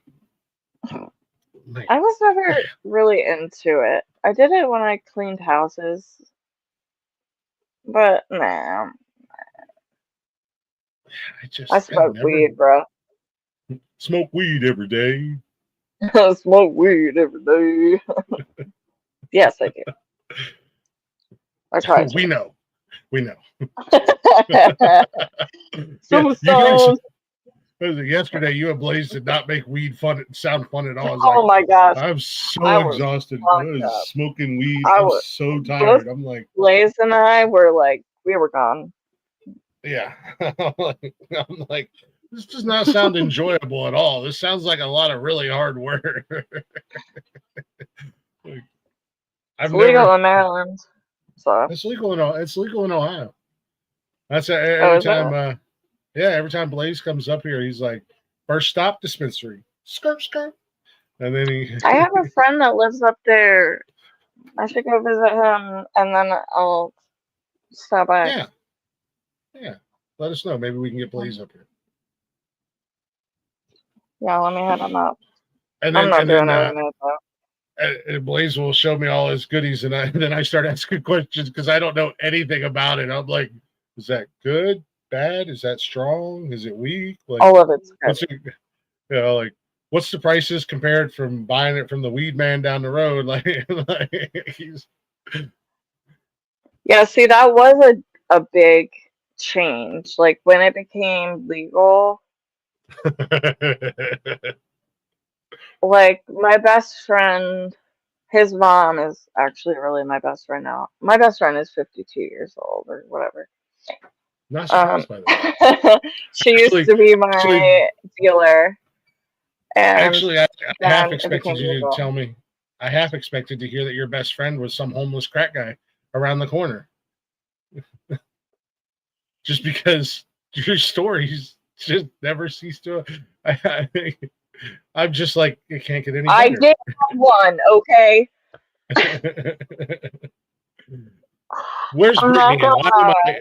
Man. I was never really into it. I did it when I cleaned houses. But, nah. I smoke weed, bro. Smoke weed every day. Smoke weed every day. Yes, I do. I try to. We know. Yesterday, you and Blaze did not make weed sound fun at all. Oh my gosh. I'm so exhausted. I was smoking weed. I was so tired. I'm like, Blaze and I were like, we were gone. Yeah. I'm like, this does not sound enjoyable at all. This sounds like a lot of really hard work. It's legal in Maryland. So it's legal in Ohio. That's every time. Every time Blaze comes up here, he's like, first stop dispensary, skirt. And then I have a friend that lives up there. I should go visit him, and then I'll stop by. Yeah. Let us know. Maybe we can get Blaze up here. Yeah, let me head him up. And then, and Blaze will show me all his goodies, and then I start asking questions because I don't know anything about it. I'm like, is that good? Bad? Is that strong? Is it weak? Like, all of it's good. What's the prices compared from buying it from the weed man down the road? Yeah, see, that was a big change. Like when it became legal, Like my best friend, his mom is actually really my best friend now. My best friend is 52 years old or whatever. Not Um, surprised by that. she used Actually, to be actually, my dealer, and I half then it expected became you to legal. tell me. I half expected to hear that your best friend was some homeless crack guy around the corner, just because your stories just never cease to. I'm just like, it can't get any I better. did have one, okay? Where's I'm not Brittany and gonna why am lie. I?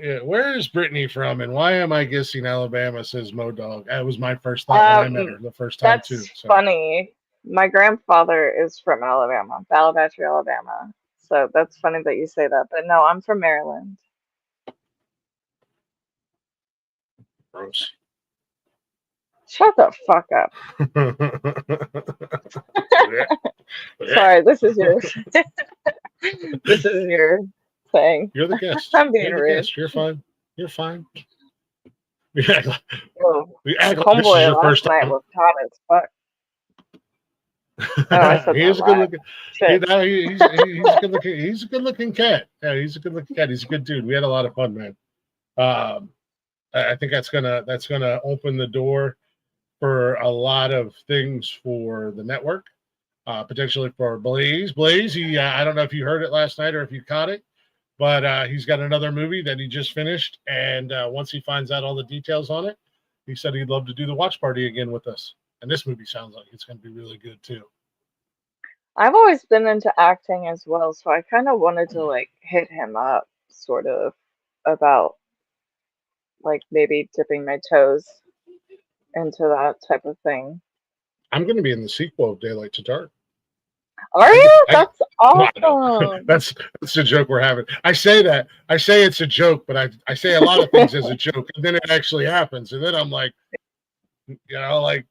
Yeah, where is Brittany from and why am I guessing Alabama? Says Mo Dog. That was my first thought when I met her the first time too. That's So funny. My grandfather is from Alabama, Ballabastry, Alabama. So that's funny that you say that. But no, I'm from Maryland. gross. Shut the fuck up. Yeah. Sorry, this is your this is your thing. You're the guest. I'm being You're the rude. guest. You're fine. You're fine. We act like, Oh, this is homeboy your last first night time. was hot as fuck. Oh, I said He that is a good loud. looking. Shit. He's a good looking. He's a good looking cat. Yeah, he's a good looking cat. He's a good dude. We had a lot of fun, man. Um, I think that's gonna open the door for a lot of things for the network, potentially for Blaze. Blaze, I don't know if you heard it last night or if you caught it, but he's got another movie that he just finished, and once he finds out all the details on it, he said he'd love to do the watch party again with us. And this movie sounds like it's going to be really good too. I've always been into acting as well, so I kind of wanted to like hit him up, sort of, about like maybe dipping my toes into that type of thing. I'm going to be in the sequel of Daylight to Dark. Are you? I, That's no, I know. awesome. That's a joke we're having. I say it's a joke, but I say a lot of things as a joke, and then it actually happens, and then I'm like, like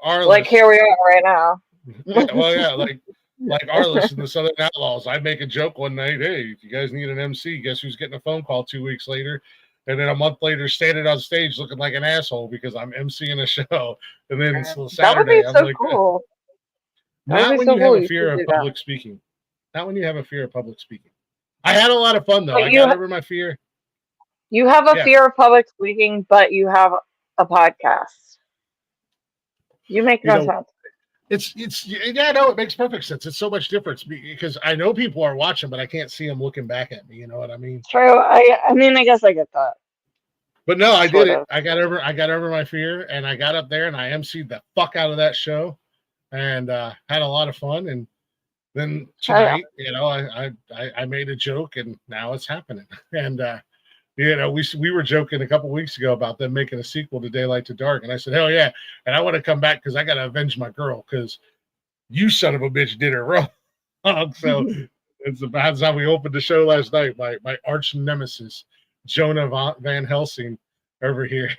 Arliss. Like here we are right now. Like Arliss and the Southern Outlaws. I make a joke one night. Hey, if you guys need an MC, guess who's getting a phone call 2 weeks later? And then a month later, standing on stage looking like an asshole because I'm MCing a show. And then Saturday, That would be I'm so like, cool. That would not be when so you have cool. a You fear should of do that. public speaking. Not when you have a fear of public speaking. I had a lot of fun though. But I got over my fear. You have a Yes. fear of public speaking, but you have a podcast. You make no sense. No, it makes perfect sense. It's so much difference because I know people are watching, but I can't see them looking back at me. You know what I mean? True. I mean, I guess I get that. But no, I Sort did it. of. I got over my fear, and I got up there and I emceed the fuck out of that show, and had a lot of fun. And then tonight, I made a joke, and now it's happening. And we were joking a couple weeks ago about them making a sequel to Daylight to Dark, and I said, hell yeah, and I want to come back because I got to avenge my girl because you son of a bitch did her wrong. So that's how we opened the show last night. My arch nemesis, Jonah Van Helsing, over here.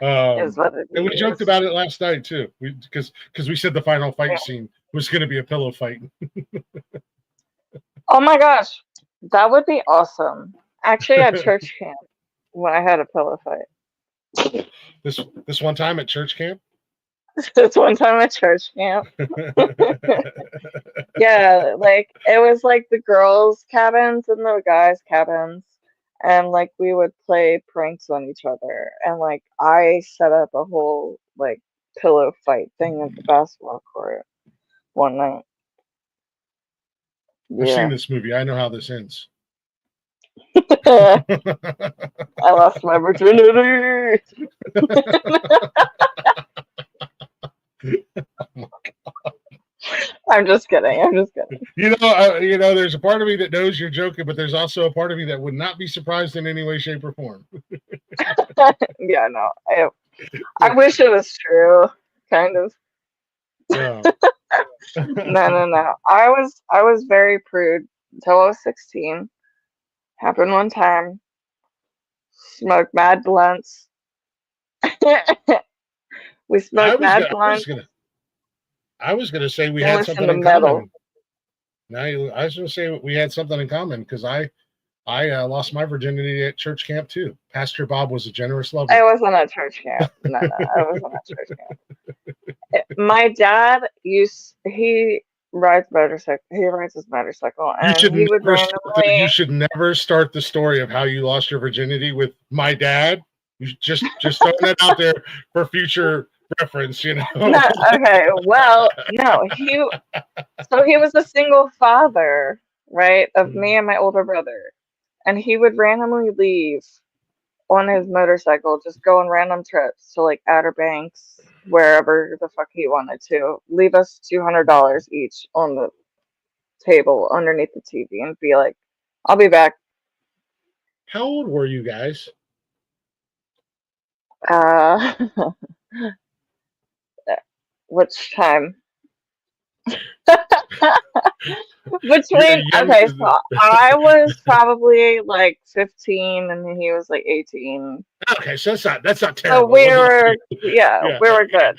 Is what it And we is. joked about it last night too, because we said the final fight scene was going to be a pillow fight. Oh my gosh, that would be awesome. Actually, at church camp, when I had a pillow fight. This one time at church camp. This one time at church camp. Yeah, like it was like the girls' cabins and the guys' cabins, and like we would play pranks on each other, and like I set up a whole like pillow fight thing at the basketball court one night. I've seen Yeah. this movie. I know how this ends. I lost my virginity. I'm just kidding. There's a part of me that knows you're joking, but there's also a part of me that would not be surprised in any way, shape, or form. Yeah, no. I wish it was true, kind of. Yeah. No. I was very prude until I was 16. Happened one time. Smoked mad blunts. We smoked mad blunts. I was gonna say we and had listened something to in metal. common. I was gonna say we had something in common because I I lost my virginity at church camp too. Pastor Bob was a generous lover. I wasn't at church camp. No, I wasn't at church camp. My dad he rides motorcycle. He rides his motorcycle, and he would randomly. You should never start the story of how you lost your virginity with my dad. You just throw that out there for future reference. You know. No, okay. Well, no. He was a single father, right, of me and my older brother, and he would randomly leave on his motorcycle, just go on random trips to like Outer Banks, wherever the fuck he wanted to, leave us $200 each on the table underneath the TV and be like, I'll be back. How old were you guys? Which time? Between okay, so I was probably like 15 and he was like 18. Okay, so that's not terrible. So we were we were good.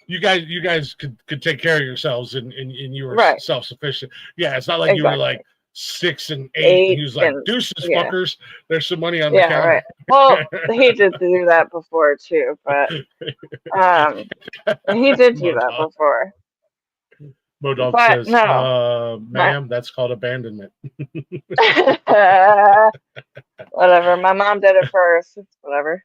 You guys could take care of yourselves and you were right. self-sufficient. Yeah, it's not like you were like 6 and 8 and he was like, deuces, fuckers, there's some money on the counter. Right. Well, he did do that before too, but he did do that before. Modog says, no, ma'am, that's called abandonment. Whatever. My mom did it first. It's whatever.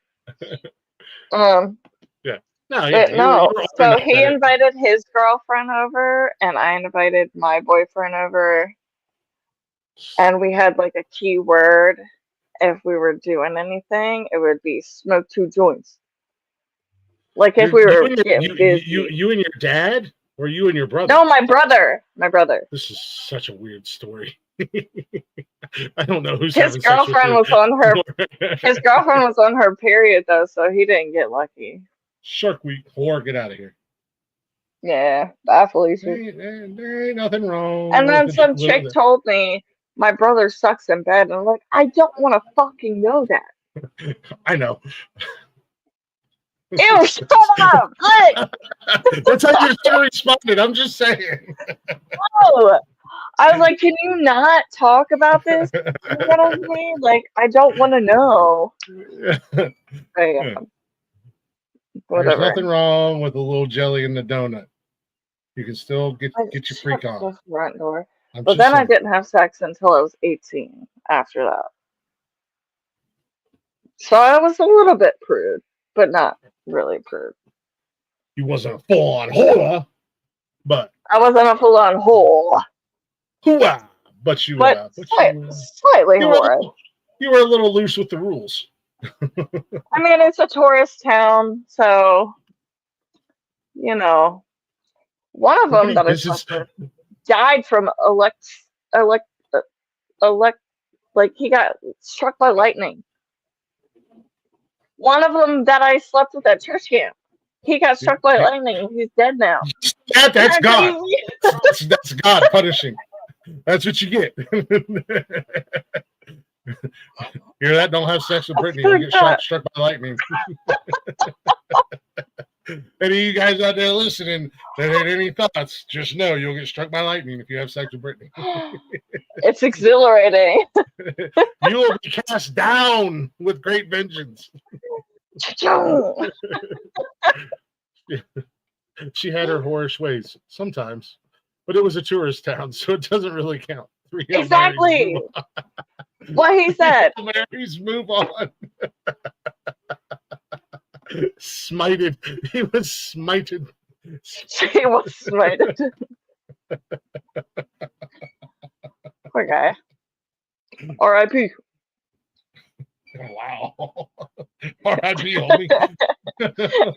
Yeah. No. So he invited his girlfriend over, and I invited my boyfriend over, and we had like a key word. If we were doing anything, it would be smoke 2 joints. Like if we were getting busy. You and your dad? Or you and your brother? No, my brother. My brother. This is such a weird story. I don't know who's his girlfriend was on her. His girlfriend was on her period though, so he didn't get lucky. Shark Week whore, get out of here. Yeah, bye, Felicia. There ain't nothing wrong. And then some chick told me my brother sucks in bed, and I'm like, I don't want to fucking know that. I know. Ew, shut up! That's how your story responded. I'm just saying. Oh, I was like, can you not talk about this? You know what I mean? Like, I don't want to know. But, yeah. There's nothing wrong with a little jelly in the donut. You can still get your freak on. Front door. But then I didn't have sex until I was 18. After that, so I was a little bit prude, but not really prude. You wasn't a full-on whore, but I wasn't a full-on whore. But you slightly whore. You were a little loose with the rules. I mean, it's a tourist town, so you know. One of them that I died from like he got struck by lightning. One of them that I slept with at church camp, he got struck by lightning. He's dead now. That's God. That's God punishing. That's what you get. Hear that? Don't have sex with Britney. You'll get struck by lightning. Any of you guys out there listening that had any thoughts, just know you'll get struck by lightning if you have sex with Britney. It's exhilarating. You will be cast down with great vengeance. She had her whorish ways sometimes, but it was a tourist town, so it doesn't really count. Exactly what he said. Mary's move on. Smited. He was smited. She was smited. Poor guy. R.I.P. Wow. R.I.P. homie.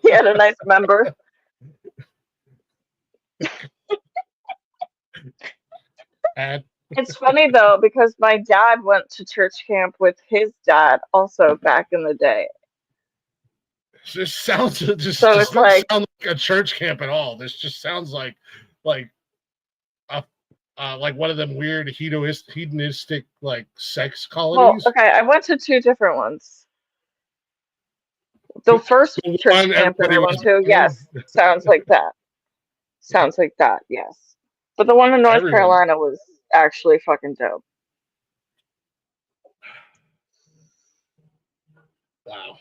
He had a nice member. It's funny though because my dad went to church camp with his dad also back in the day. This sounds doesn't sound like a church camp at all. This just sounds like one of them weird hedonistic like sex colonies. Well, okay, I went to 2 different ones. The first church camp that I went to, yes, sounds like that. Sounds like that, yes. But the one in North Carolina was actually fucking dope. Wow.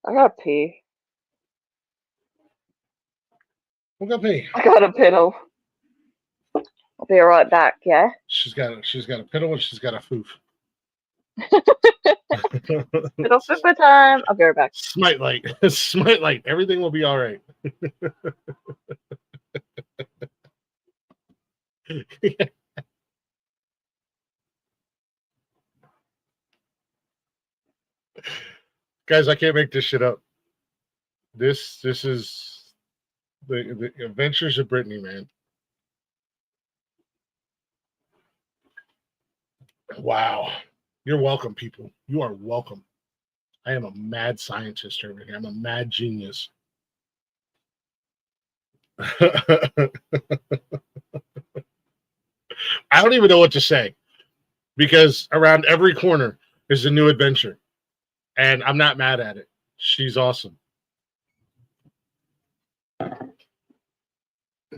I gotta pee. We'll go pee. I gotta piddle. I'll be right back, yeah? She's got a piddle and she's got a foof. Piddle super time. I'll be right back. Smite light. Smite light. Everything will be all right. Guys, I can't make this shit up. This is the adventures of Britney, man. Wow. You're welcome, people. You are welcome. I am a mad scientist over here. I'm a mad genius. I don't even know what to say because around every corner is a new adventure. And I'm not mad at it. She's awesome.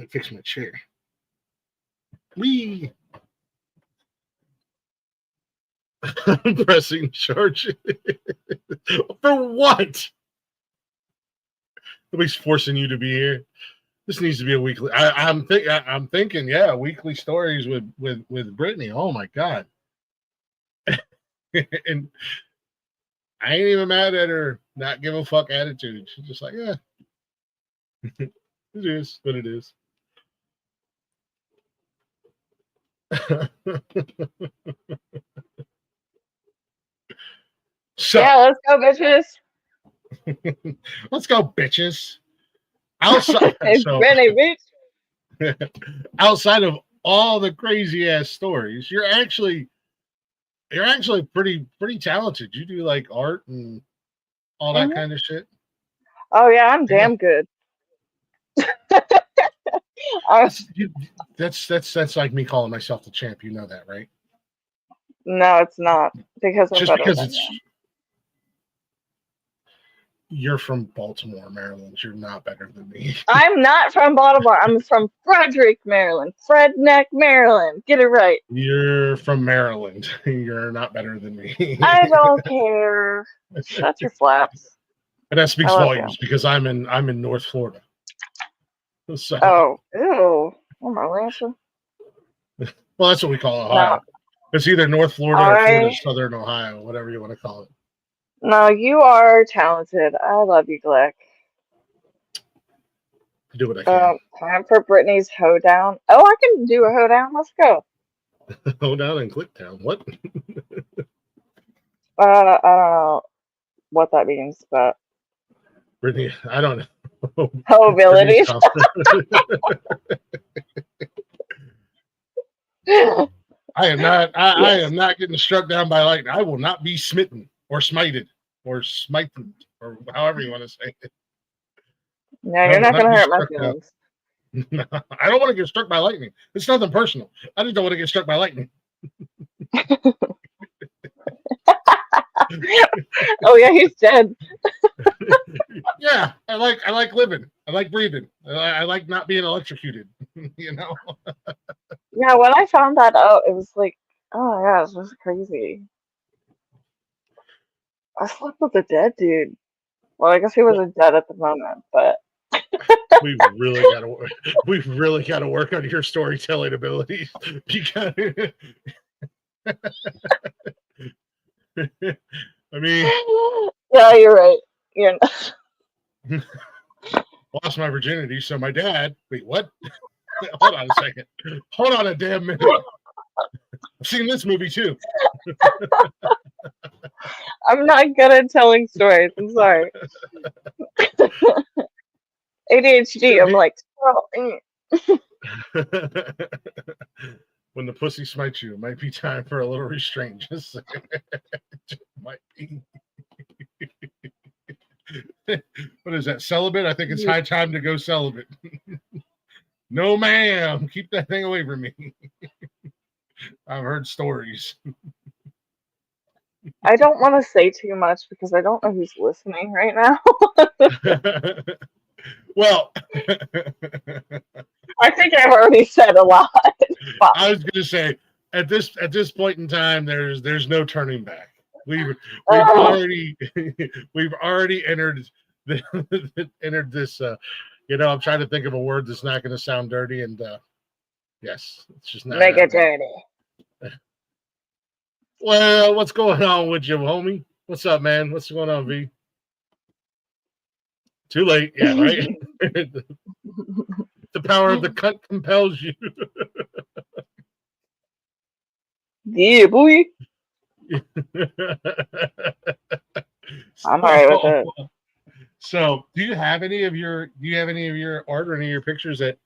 Fix my chair. Wee. I'm pressing charge. For what? Nobody's forcing you to be here. This needs to be a weekly. I'm thinking, yeah, weekly stories with Britney. Oh my god. And I ain't even mad at her not give a fuck attitude. She's just like, yeah. It is what it is. So Yeah, let's go, bitches. let's go, bitches. Outside, It's so, Britney, bitch. outside of all the crazy ass stories, you're actually pretty talented. You do like art and all that kind of shit. Oh yeah, I'm damn good. That's like me calling myself the champ. You know that, right? No, it's not because I'm Just better because than it's you. you're from Baltimore, Maryland. You're not better than me. I'm not from Baltimore. I'm from Frederick, Maryland. Fredneck, Maryland. Get it right. You're from Maryland. You're not better than me. I don't care. Shut your flaps. And that speaks I love volumes because I'm in North Florida. So, Oh, ew. Oh my Lancer. well, that's what we call Ohio. No, It's either North Florida or Florida Southern Ohio, whatever you want to call it. no, you are talented. I love you, Glick. Do what I can. Time for Brittany's hoedown. Oh, I can do a hoedown. Let's go. Hold down and click down. What? I don't know what that means, but Brittany, I don't know. abilities. I am not. I am not getting struck down by lightning. I will not be smitten or smited or smited or however you want to say it. No, you're not going to hurt my feelings. No, I don't want to get struck by lightning. It's nothing personal. I just don't want to get struck by lightning. Oh yeah, he's dead. Yeah, I like living. I like breathing. I like not being electrocuted. You know. Yeah, when I found that out, it was like, oh my gosh, this is crazy. I slept with a dead dude. Well, I guess he wasn't dead at the moment, but We've really got to work on your storytelling abilities because I mean, yeah, you're right. You're not. lost my virginity. So my dad. Wait, what? Hold on a second. Hold on a damn minute. I've seen this movie too. I'm not good at telling stories. I'm sorry. ADHD. I'm like, when the pussy smites you, it might be time for a little restraint. Just might be. What is that? Celibate? I think it's high time to go celibate. No, ma'am. Keep that thing away from me. I've heard stories. I don't want to say too much because I don't know who's listening right now. Well, I think I've already said a lot. I was going to say at this point in time, there's no turning back. we've Oh. already we've already entered entered this. I'm trying to think of a word that's not going to sound dirty, and yes, it's just not. Make it happening. dirty. Well, what's going on with you, homie? What's up, man? What's going on, V? Too late. Yeah, right. The power of the cunt compels you. Yeah, boy. I'm alright with it. So, do you have any of your art or any of your pictures that,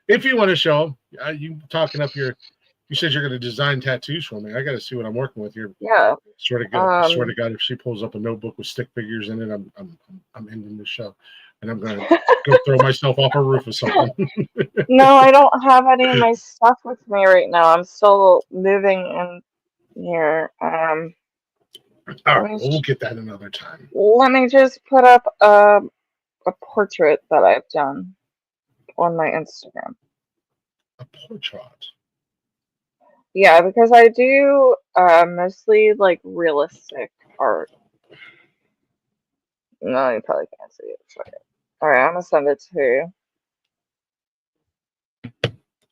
if you want to show them, you talking up your? You said you're going to design tattoos for me. I got to see what I'm working with here. Yeah. Swear to God, if she pulls up a notebook with stick figures in it, I'm ending the show, and I'm going to go throw myself off a roof or something. No, I don't have any of my stuff with me right now. I'm still moving in here. All right, we'll get that another time. Let me just put up a portrait that I've done on my Instagram. A portrait. Yeah, because I do mostly like realistic art. No, you probably can't see it. Alright, I'm gonna send it to you.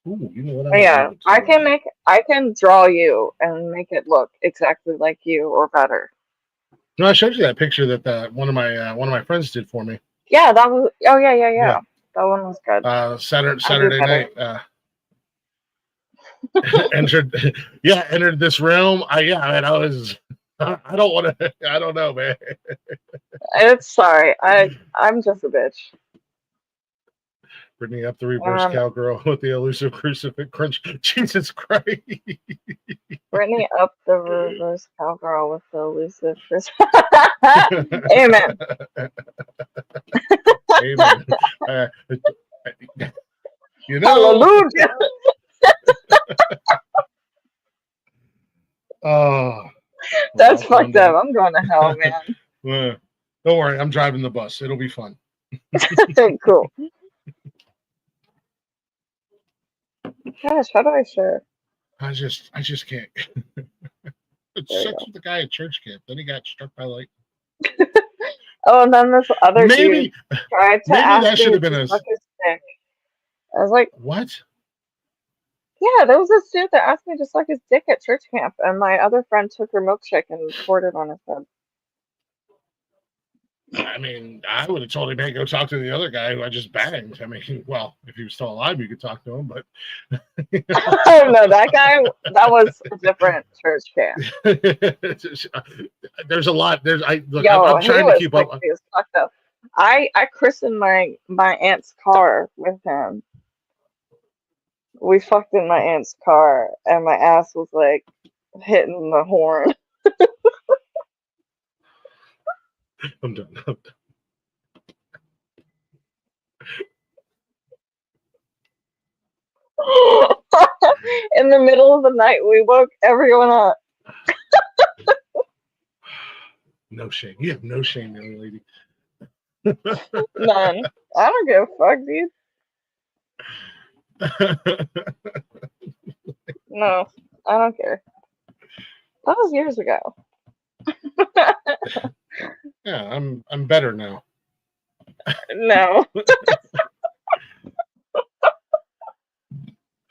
Ooh, you know what? Yeah, I can draw you and make it look exactly like you or better. No, I showed you that picture that one of my friends did for me. Yeah, that was. Oh yeah. That one was good. Saturday night. Entered this realm. I don't want to. I don't know, man. It's sorry. I'm just a bitch. Britney up the reverse cowgirl with the elusive crucifix crunch. Jesus Christ. Britney up the reverse cowgirl with the elusive crucifix. Amen. Amen. Hallelujah. Oh, that's fucked up. I'm going to hell, man. Don't worry, I'm driving the bus. It'll be fun. Cool. Gosh, how do I share? I just can't. It's sex with the guy at church camp. Then he got struck by lightning. Oh, and then this other dude tried to ask that should have been to suck his dick. I was like, what? Yeah, there was this dude that asked me to suck his dick at church camp, and my other friend took her milkshake and poured it on his head. I mean, I would have told him, hey, go talk to the other guy who I just banged. I mean, well, if he was still alive, you could talk to him, but... Oh, no, that was a different church camp. There's a lot. I'm trying to keep up. I christened my aunt's car with him. We fucked in my aunt's car, and my ass was, like, hitting the horn. I'm done. In the middle of the night, we woke everyone up. No shame. You have no shame, young lady. None. I don't give a fuck, dude. No, I don't care. That was years ago. Yeah, I'm better now. No.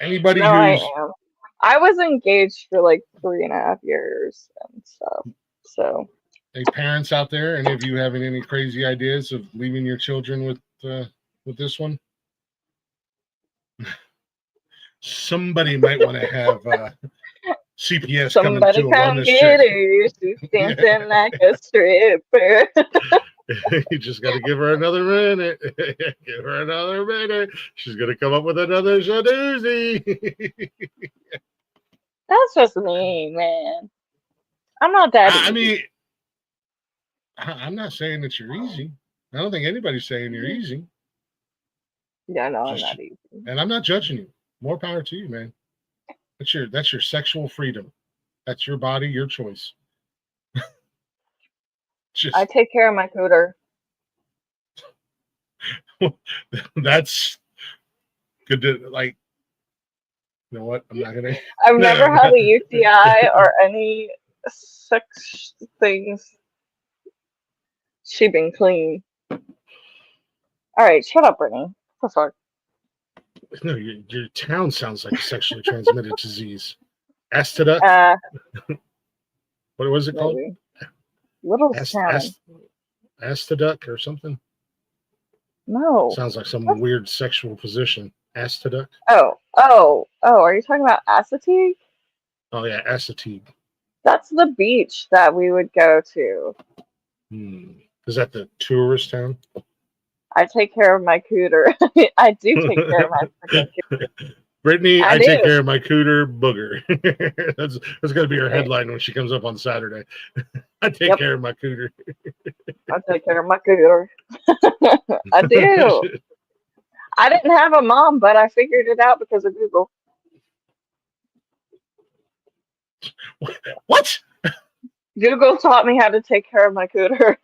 Anybody no, who's... I am. I was engaged for like 3.5 years and stuff. So. Hey, parents out there, any of you having any crazy ideas of leaving your children with this one? Somebody might want to have CPS Somebody come to get her. She's dancing like a stripper. You just got to give her another minute. Give her another minute. She's going to come up with another jacuzzi. That's just me, man. I'm not that easy. I mean, I'm not saying that you're easy. I don't think anybody's saying you're easy. Yeah, no, I'm not easy. And I'm not judging you. More power to you, man. That's your sexual freedom. That's your body, your choice. I take care of my cooter. That's good to, like, you know what? I'm not gonna. I've never had a UTI or any sex things. She been clean. All right, shut up, Brittany. What the fuck? No, your town sounds like a sexually transmitted disease. Astaduck? What was it called? Maybe. Little town. Astaduck or something? No. Sounds like some weird sexual position. Astaduck? Oh, are you talking about Assateague? Oh, yeah, Assateague. That's the beach that we would go to. Is that the tourist town? I take care of my cooter. I do take care of my freaking cooter. Brittany, I take care of my cooter booger. that's going to be her headline when she comes up on Saturday. I take care of my cooter. I take care of my cooter. I do. I didn't have a mom, but I figured it out because of Google. What? Google taught me how to take care of my cooter.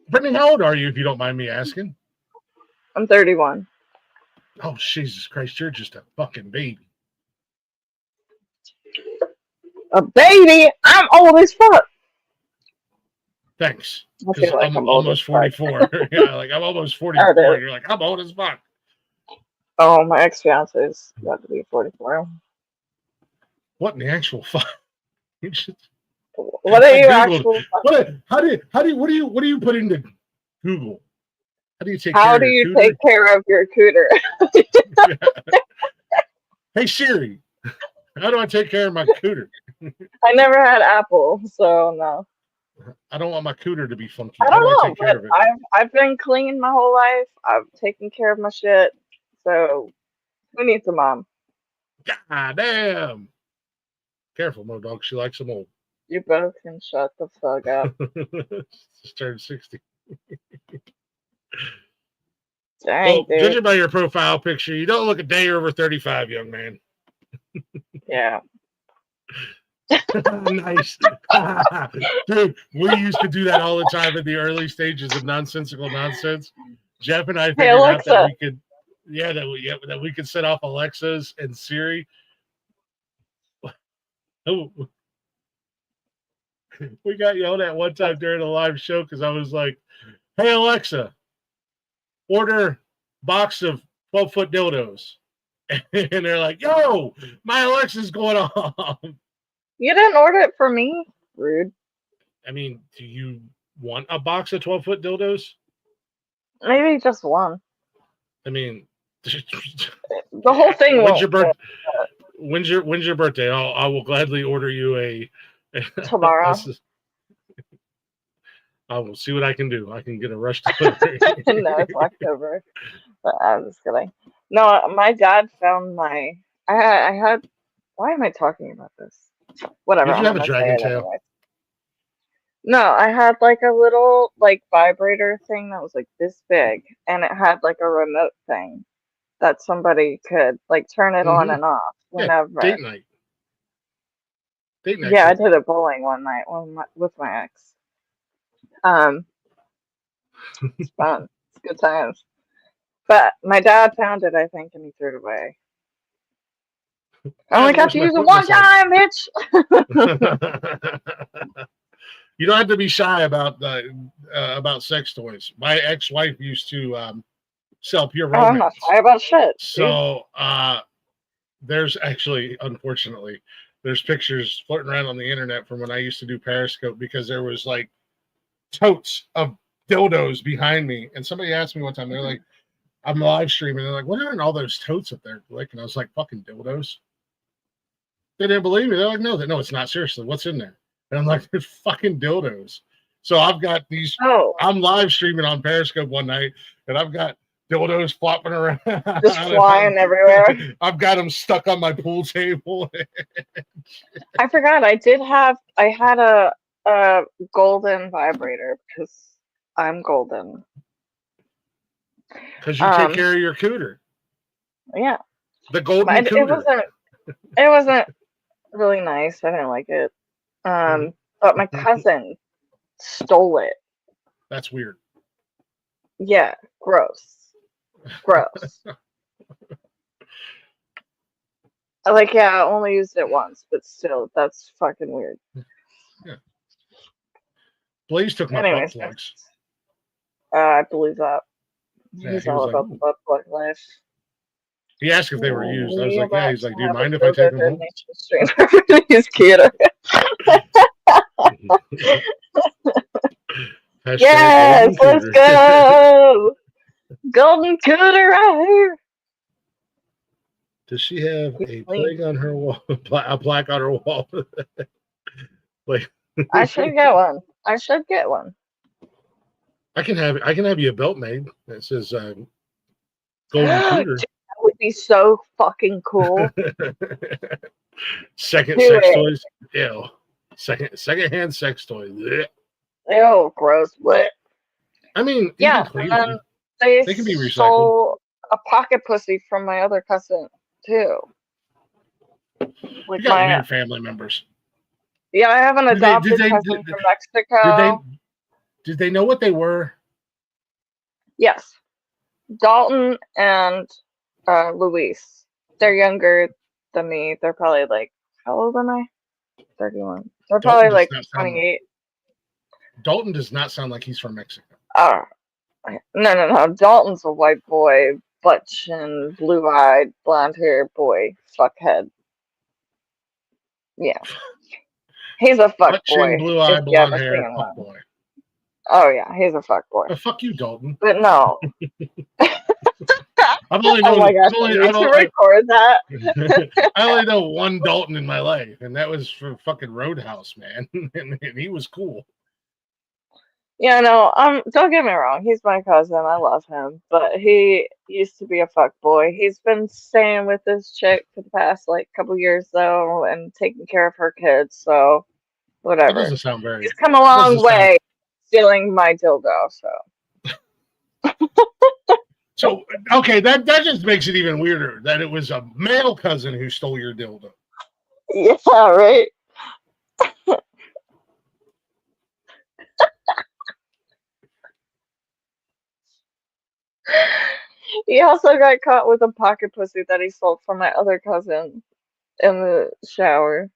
Brittany, how old are you, if you don't mind me asking? I'm 31. Oh, Jesus Christ, you're just a fucking baby. A baby? I'm old as fuck. Thanks. I feel like I'm almost 44. Yeah, like I'm almost 44. And you're like, I'm old as fuck. Oh, my ex-fiance is about to be 44. What in the actual fuck? What are you actually? What do you put into Google? How do you take care of your cooter? Hey Siri, how do I take care of my cooter? I never had Apple, so no. I don't want my cooter to be funky. I don't know, but I've been clean my whole life. I've taken care of my shit. So who needs a mom? God damn. Careful, Mo Dog. She likes them old. You both can shut the fuck up. Just turned 60. Dang, dude. Judging by your profile picture, you don't look a day over 35, young man. Yeah. Nice. Dude, we used to do that all the time in the early stages of Nonsensical Nonsense. Jeff and I figured out that we could, that we could set off Alexas and Siri. Oh, we got yelled at one time during a live show because I was like, "Hey Alexa, order box of 12-foot dildos," and they're like, "Yo, my Alexa's going off." You didn't order it for me? Rude. I mean, do you want a box of 12-foot dildos? Maybe just one. I mean, the whole thing. When's your birthday? I will gladly order you a tomorrow. I will see what I can do. I can get a rush delivery. No, it's October. But I'm just kidding. No, my dad found my. I had. Why am I talking about this? Whatever. Did you have a dragon tail? Anyway. No, I had like a little like vibrator thing that was like this big, and it had like a remote thing that somebody could like turn it on and off whenever. Date night. Yeah, I did a bowling one night with my ex. It's fun. It's good times. But my dad found it, I think, and he threw it away. I only got to use it one time, bitch. You don't have to be shy about sex toys. My ex-wife used to sell pure romance. I'm not shy about shit. So there's actually, unfortunately, there's pictures floating around on the internet from when I used to do Periscope because there was like totes of dildos behind me. And somebody asked me one time, they're like, I'm live streaming. They're like, what are all those totes up there, Glick? And I was like, fucking dildos. They didn't believe me. They're like, no, it's not. Seriously, what's in there? And I'm like, there's fucking dildos. So I've got these. Oh. I'm live streaming on Periscope one night, and I've got dildos flopping around. Just flying everywhere. I've got them stuck on my pool table. I forgot. I had a golden vibrator because I'm golden. Because you take care of your cooter. Yeah. The golden cooter. It wasn't really nice. I didn't like it. But my cousin stole it. That's weird. Yeah. Gross. Like, yeah, I only used it once, but still, that's fucking weird. Yeah. Blaze took my butt Anyways, plugs. I believe that. Yeah, He's he was all like, about the "Ooh." butt plug life. He asked if they were used. I was We like, yeah. about He's to like, do you have a mind if I take yoga them home? donation stream for these kids. Hashtag Yes, golden let's cooter. go. Golden cooter right here. Does she have He's a clean. plague on her wall? A plaque on her wall? Like, I should get one. I should get one. I can have you a belt made that says golden Dude, cooter. that would be so fucking cool. Second Do sex it. toys. Ew. Second-hand sex toys. Blech. Ew, gross. What? I mean, you Yeah, can clean and then them. they can be recycled. stole a pocket pussy from my other cousin too. Like You got my weird family members. yeah, I have an Did adopted they- cousin from Mexico. Did they know what they were? Yes, Dalton and Luis. They're younger than me. They're probably like, how old am I? 31. They're probably like 28. Dalton does not sound like he's from Mexico. Oh, no. Dalton's a white boy, butt chin, blue-eyed, blonde-haired boy, fuckhead. Yeah, he's a fuck Butt boy. chin, blue-eyed, if you ever blonde hair, seen fuck one. boy. Oh yeah, he's a fuck boy. But fuck you, Dalton. But no. I've only Oh known. my gosh, I need to record that. I only know one Dalton in my life, and that was for fucking Roadhouse, man. and he was cool. Yeah, no, don't get me wrong, he's my cousin, I love him, but he used to be a fuck boy. He's been staying with this chick for the past like couple years though, and taking care of her kids, so That whatever. doesn't sound very. He's come a long way stealing my dildo, so. So okay, that just makes it even weirder that it was a male cousin who stole your dildo. Yeah, right. He also got caught with a pocket pussy that he stole from my other cousin in the shower.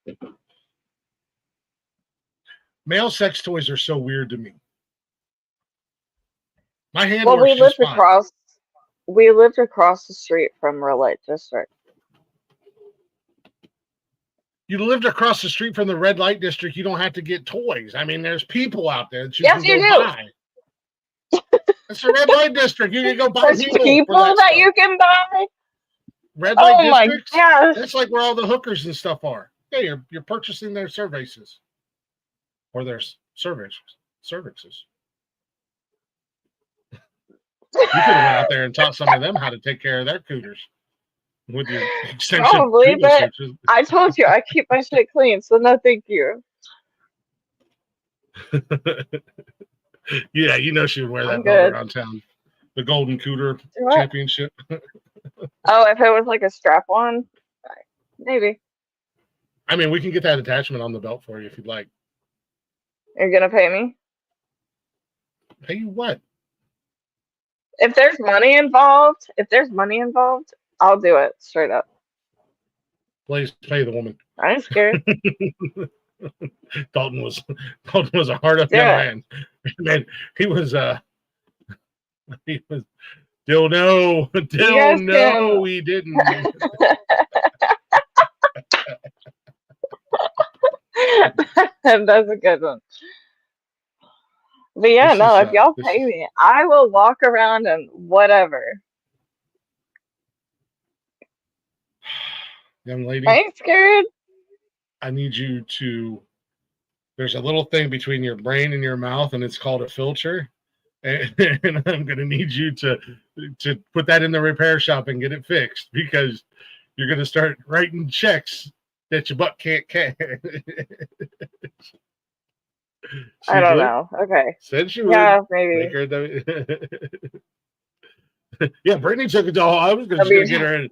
Male sex toys are so weird to me. My hand Well, works just fine. we lived across the street from Red Light District. You lived across the street from the red light district. You don't have to get toys. I mean, there's people out there that you Yes, can you go do. buy. It's a red light district. You can go buy There's people that you can buy. Red light Oh my districts. gosh! That's like where all the hookers and stuff are. Yeah, you're purchasing their services or their services. You could have went out there and taught some of them how to take care of their cooters with your extensive Probably, Google but searches. I told you I keep my shit clean, so no, thank you. Yeah, you know she would wear that I'm belt good. around town. The Golden Cooter What? Championship. Oh, if it was like a strap-on, maybe. I mean, we can get that attachment on the belt for you if you'd like. You're gonna pay me? Pay you what? If there's money involved, I'll do it straight up. Please pay the woman. I ain't scared. Dalton was a hard up young man. Man, he was no, he didn't. That's a good one. But yeah, if y'all pay me, I will walk around and whatever. Young lady, I ain't scared. I need you to. There's a little thing between your brain and your mouth, and it's called a filter. And I'm going to need you to put that in the repair shop and get it fixed because you're going to start writing checks that your butt can't cash. I don't know. Okay. Said she would. Yeah, maybe. Yeah, Britney took it all. I was going to get her a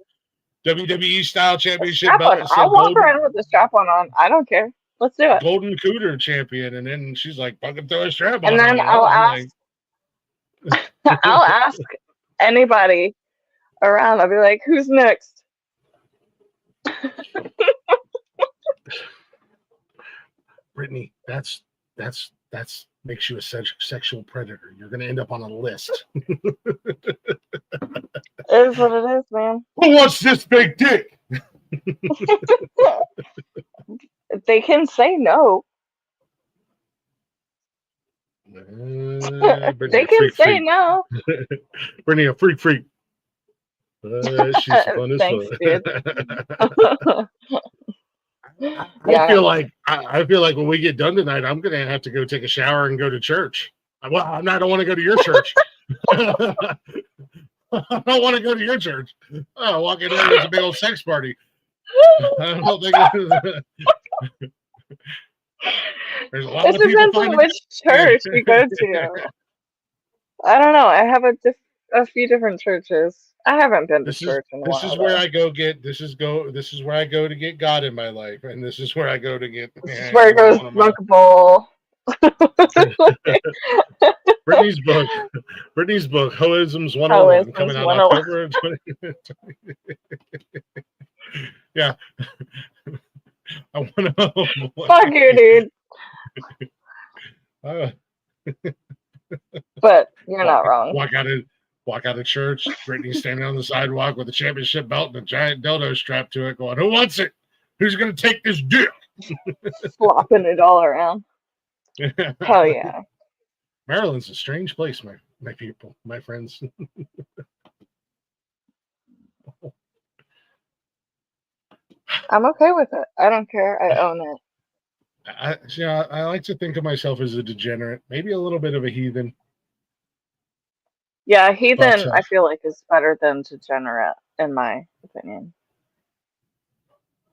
WWE style championship belt. I'll walk around with the strap-on on. I don't care. Let's do it. Golden Cooter champion, and then she's like, "Fucking throw a strap on." And then I'll ask. I'll ask anybody around. I'll be like, "Who's next?" Brittany, that's makes you a sexual predator. You're going to end up on a list. It is what it is, man. Who wants this big dick? They can say no. Brittany, They a can freak say freak. no. Brittany, a freak freak. She's fun as Thanks, fuck. dude. I Yeah. feel like when we get done tonight, I'm gonna have to go take a shower and go to church. Well, I don't want to go to your church. I don't want to go to your church. Oh, walk in there, there's a big old sex party. I don't think there's a lot It of people depends on finding which church you go to. I don't know. I have a few different churches. I haven't been to church in a while. This is where I go get. This is where I go to get God in my life, and this is where I go to get. This is where it goes smoke a bowl. Brittany's book, Hoism's 101, coming out October 2020. Yeah. I want to. Fuck you, dude. But you're not wrong. Walk out of church. Brittany's standing on the sidewalk with a championship belt and a giant dildo strapped to it, going, "Who wants it? Who's going to take this dick?" Flopping it all around. Hell yeah. Maryland's a strange place, my people, my friends. I'm okay with it. I don't care. I own it. I like to think of myself as a degenerate, maybe a little bit of a heathen. Yeah, heathen, I feel like, is better than degenerate, in my opinion.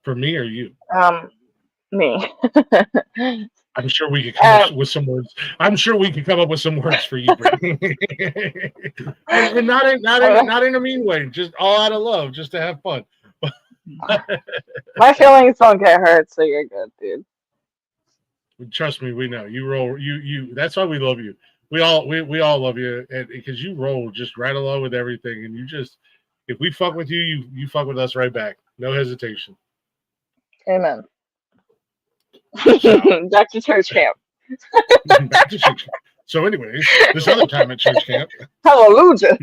For me or you? Me. I'm sure we could come up with some words. I'm sure we could come up with some words for you, Brittany. and not in a mean way, just all out of love, just to have fun. My feelings don't get hurt, so you're good, dude. Trust me, we know you roll. You. That's why we love you. We all love you, and because you roll just right along with everything, and you just, if we fuck with you, you fuck with us right back, no hesitation. Amen. Back to church camp. Back to church camp. So, anyways, this other time at church camp. Hallelujah.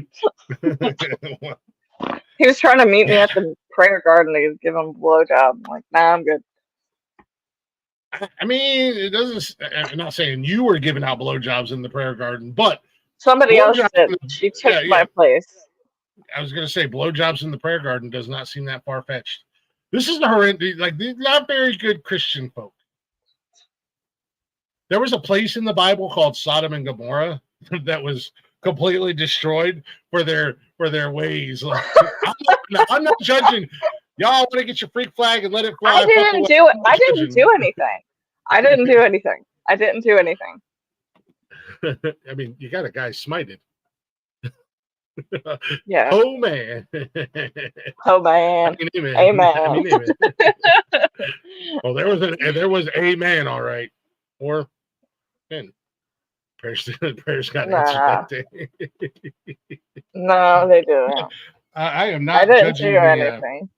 He was trying to meet me at the prayer garden to give him a blowjob. I'm like, nah, I'm good. I mean, it doesn't. I'm not saying you were giving out blowjobs in the prayer garden, but somebody else did. She took my place. I was going to say blowjobs in the prayer garden does not seem that far fetched. This is the horrendous, like, not very good Christian folk. There was a place in the Bible called Sodom and Gomorrah that was completely destroyed for their ways. Like, I'm not judging. Y'all want to get your freak flag and let it fly. I didn't do it. I didn't do anything. I didn't do anything. I didn't do anything. I mean, you got a guy smited. Yeah. Oh man. Oh man. Amen. Amen. Well, there was a man, all right. Or man. Prayers got answered that day. No, they didn't. I am not. I didn't do anything.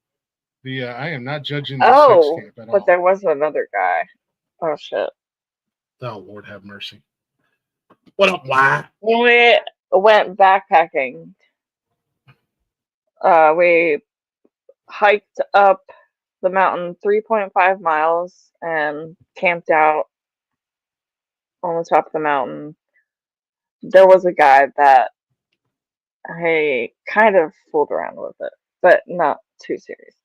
I am not judging the sex camp at all. But there was another guy. Oh shit. Oh Lord have mercy. What up, why? We went backpacking. We hiked up the mountain 3.5 miles and camped out on the top of the mountain. There was a guy that I kind of fooled around with it, but not too serious.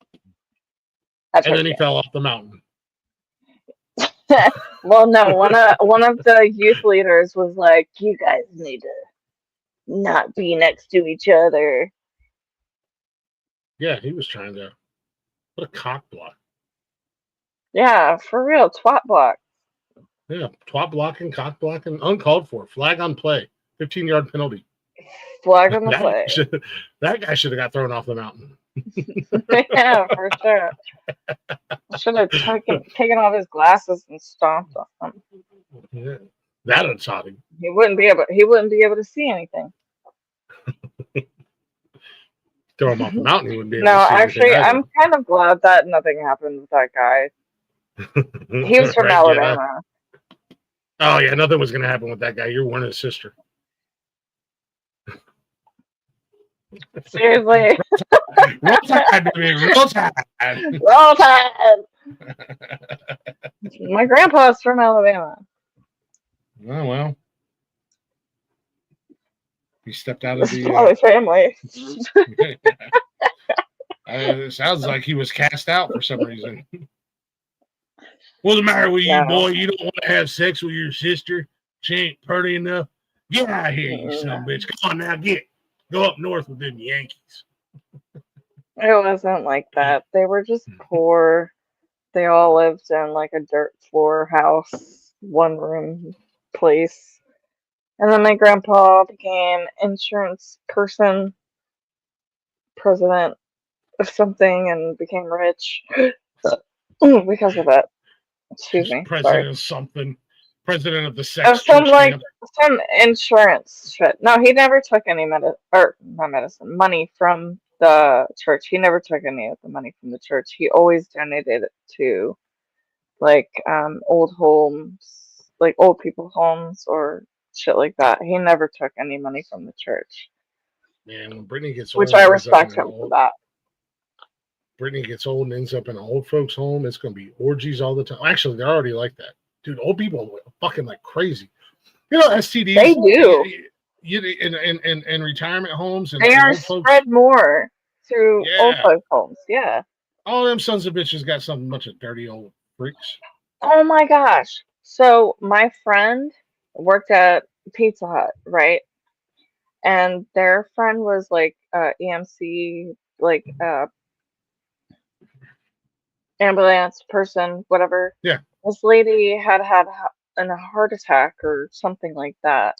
And then he fell off the mountain. Well, no, one of the youth leaders was like, "You guys need to not be next to each other." Yeah, he was trying to. What a cock block. Yeah, for real, twat block. Yeah, twat blocking, cock blocking, uncalled for. Flag on play. 15-yard penalty. Flag on the play. That guy should have got thrown off the mountain. Yeah, for sure. Should have taken off his glasses and stomped on him. Yeah, that would taught him. He wouldn't be able to see anything. Throw him off a mountain, he wouldn't be able No, to see actually, anything I'm kind of glad that nothing happened with that guy. either. He was from Right, yeah. Alabama. Oh yeah, nothing was gonna happen with that guy. You're Warner's sister. Seriously. Roll Tide, baby, Roll Tide. Roll Tide! My grandpa's from Alabama. Oh well, he stepped out of This is the. probably family. It sounds like he was cast out for some reason. What's the matter with you, No. boy? You don't want to have sex with your sister? She ain't pretty enough. Get out of here, you son of a bitch. Come on now, go up north with them Yankees. It wasn't like that. They were just poor. They all lived in like a dirt floor house, one room place. And then my grandpa became insurance person, president of something, and became rich because of it. Excuse me. President Sorry. of something. President of the Of sex some church. like some insurance shit. No, he never took any money from the church. He never took any of the money from the church. He always donated it to like old homes, like old people's homes or shit like that. He never took any money from the church. Man, when Britney gets Which old, I ends up respect in an him for old- that. Brittany gets old and ends up in an old folks' home. It's going to be orgies all the time. Actually, they're already like that. Dude, old people are fucking like crazy. You know, STDs. They do. In retirement homes and They are old folks. spread more through old Yeah. folks' homes. Yeah. All them sons of bitches got some bunch of dirty old freaks. Oh my gosh. So my friend worked at Pizza Hut, right? And their friend was like EMC, like ambulance person, whatever. Yeah. This lady had a heart attack or something like that.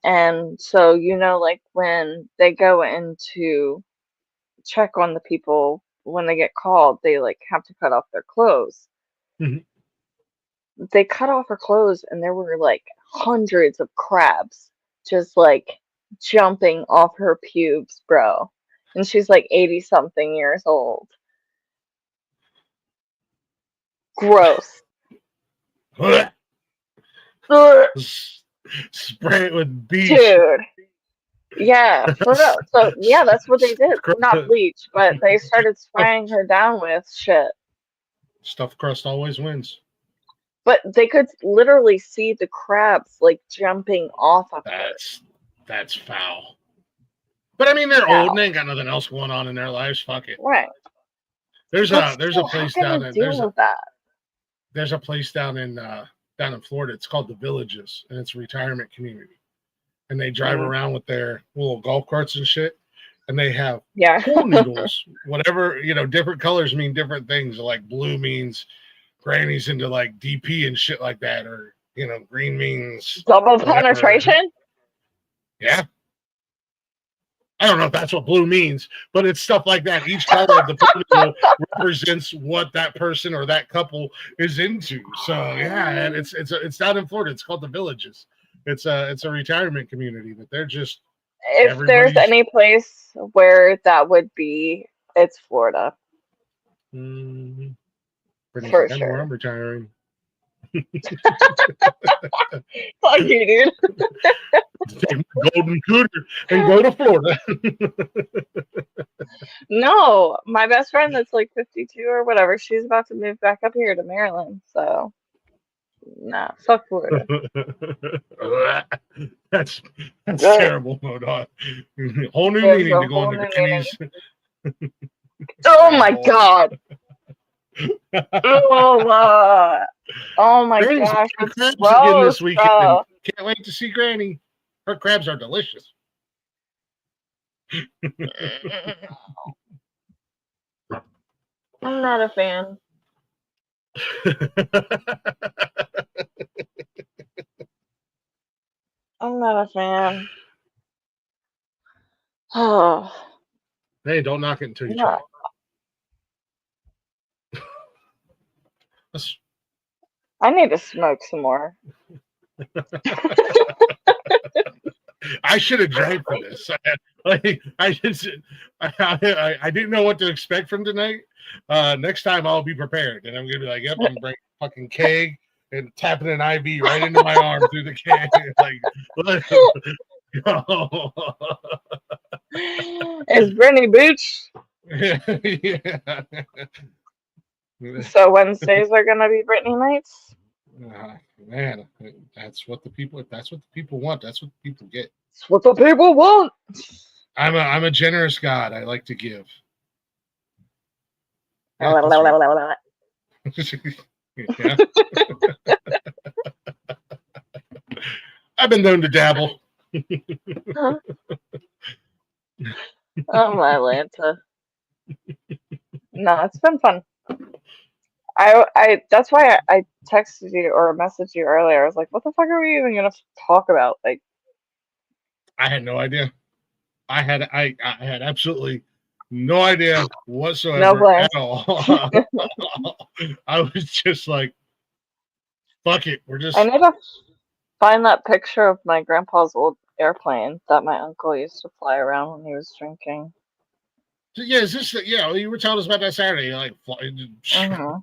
And so, like when they go in to check on the people when they get called, they like have to cut off their clothes. Mhm. They cut off her clothes and there were like hundreds of crabs just like jumping off her pubes, bro. And she's like 80 something years old. Gross. Ugh, Spray it with bleach. dude. Yeah, for real. So yeah, that's what they did. Not bleach, but they started spraying her down with shit. Stuffed crust always wins. But they could literally see the crabs like jumping off of her. That's foul. But I mean, they're Yeah. old and they ain't got nothing else going on in their lives. Fuck it. Right. There's But a still, place how can down you in deal with that? there's a place down in Florida. It's called the Villages, and it's a retirement community. And they drive around with their little golf carts and shit. And they have Yeah. pool noodles, whatever, different colors mean different things. Like blue means granny's into like DP and shit like that, or green means Double whatever. penetration? Yeah. I don't know if that's what blue means, but it's stuff like that. Each color of the pool noodle represents what that person or that couple is into. So yeah, and it's down in Florida. It's called the Villages. It's a retirement community, but they're just If there's everybody's- any place where that would be, it's Florida. Pretty For much. I know sure. where I'm retiring. Fuck you, dude. Take my golden cooter and go to Florida. No, my best friend that's like 52 or whatever, she's about to move back up here to Maryland. So, nah, fuck Florida. That's terrible, Modon. Whole new There's meaning a to go whole into new Granny's. Oh my god. Oh my Granny's gosh. making It's crabs again gross, this weekend. bro. Can't wait to see Granny. Her crabs are delicious. I'm not a fan. I'm not a fan. Oh, Hey, don't knock it until you yeah. try. That's- I need to smoke some more. I should have drank for this. Like I didn't know what to expect from tonight. Next time I'll be prepared, and I'm gonna be like, "Yep, I'm bringing a fucking keg and tapping an IV right into my arm through the keg." Like, let's go. It's Brittany Booch. Yeah. So Wednesdays are gonna be Brittany nights. Man, that's what the people want. That's what the people get. It's what the people want. I'm a generous God. I like to give. Yeah, Yeah. I've been known to dabble. Huh? Oh my Lanta. No, it's been fun. I that's why I texted you or messaged you earlier. I was like, what the fuck are we even gonna talk about? Like, I had no idea. I had absolutely no idea whatsoever plans. at all. I was just like, fuck it. We're just I need to find that picture of my grandpa's old airplane that my uncle used to fly around when he was drinking. yeah, is this yeah, you were telling us about that Saturday. You're like Mhm.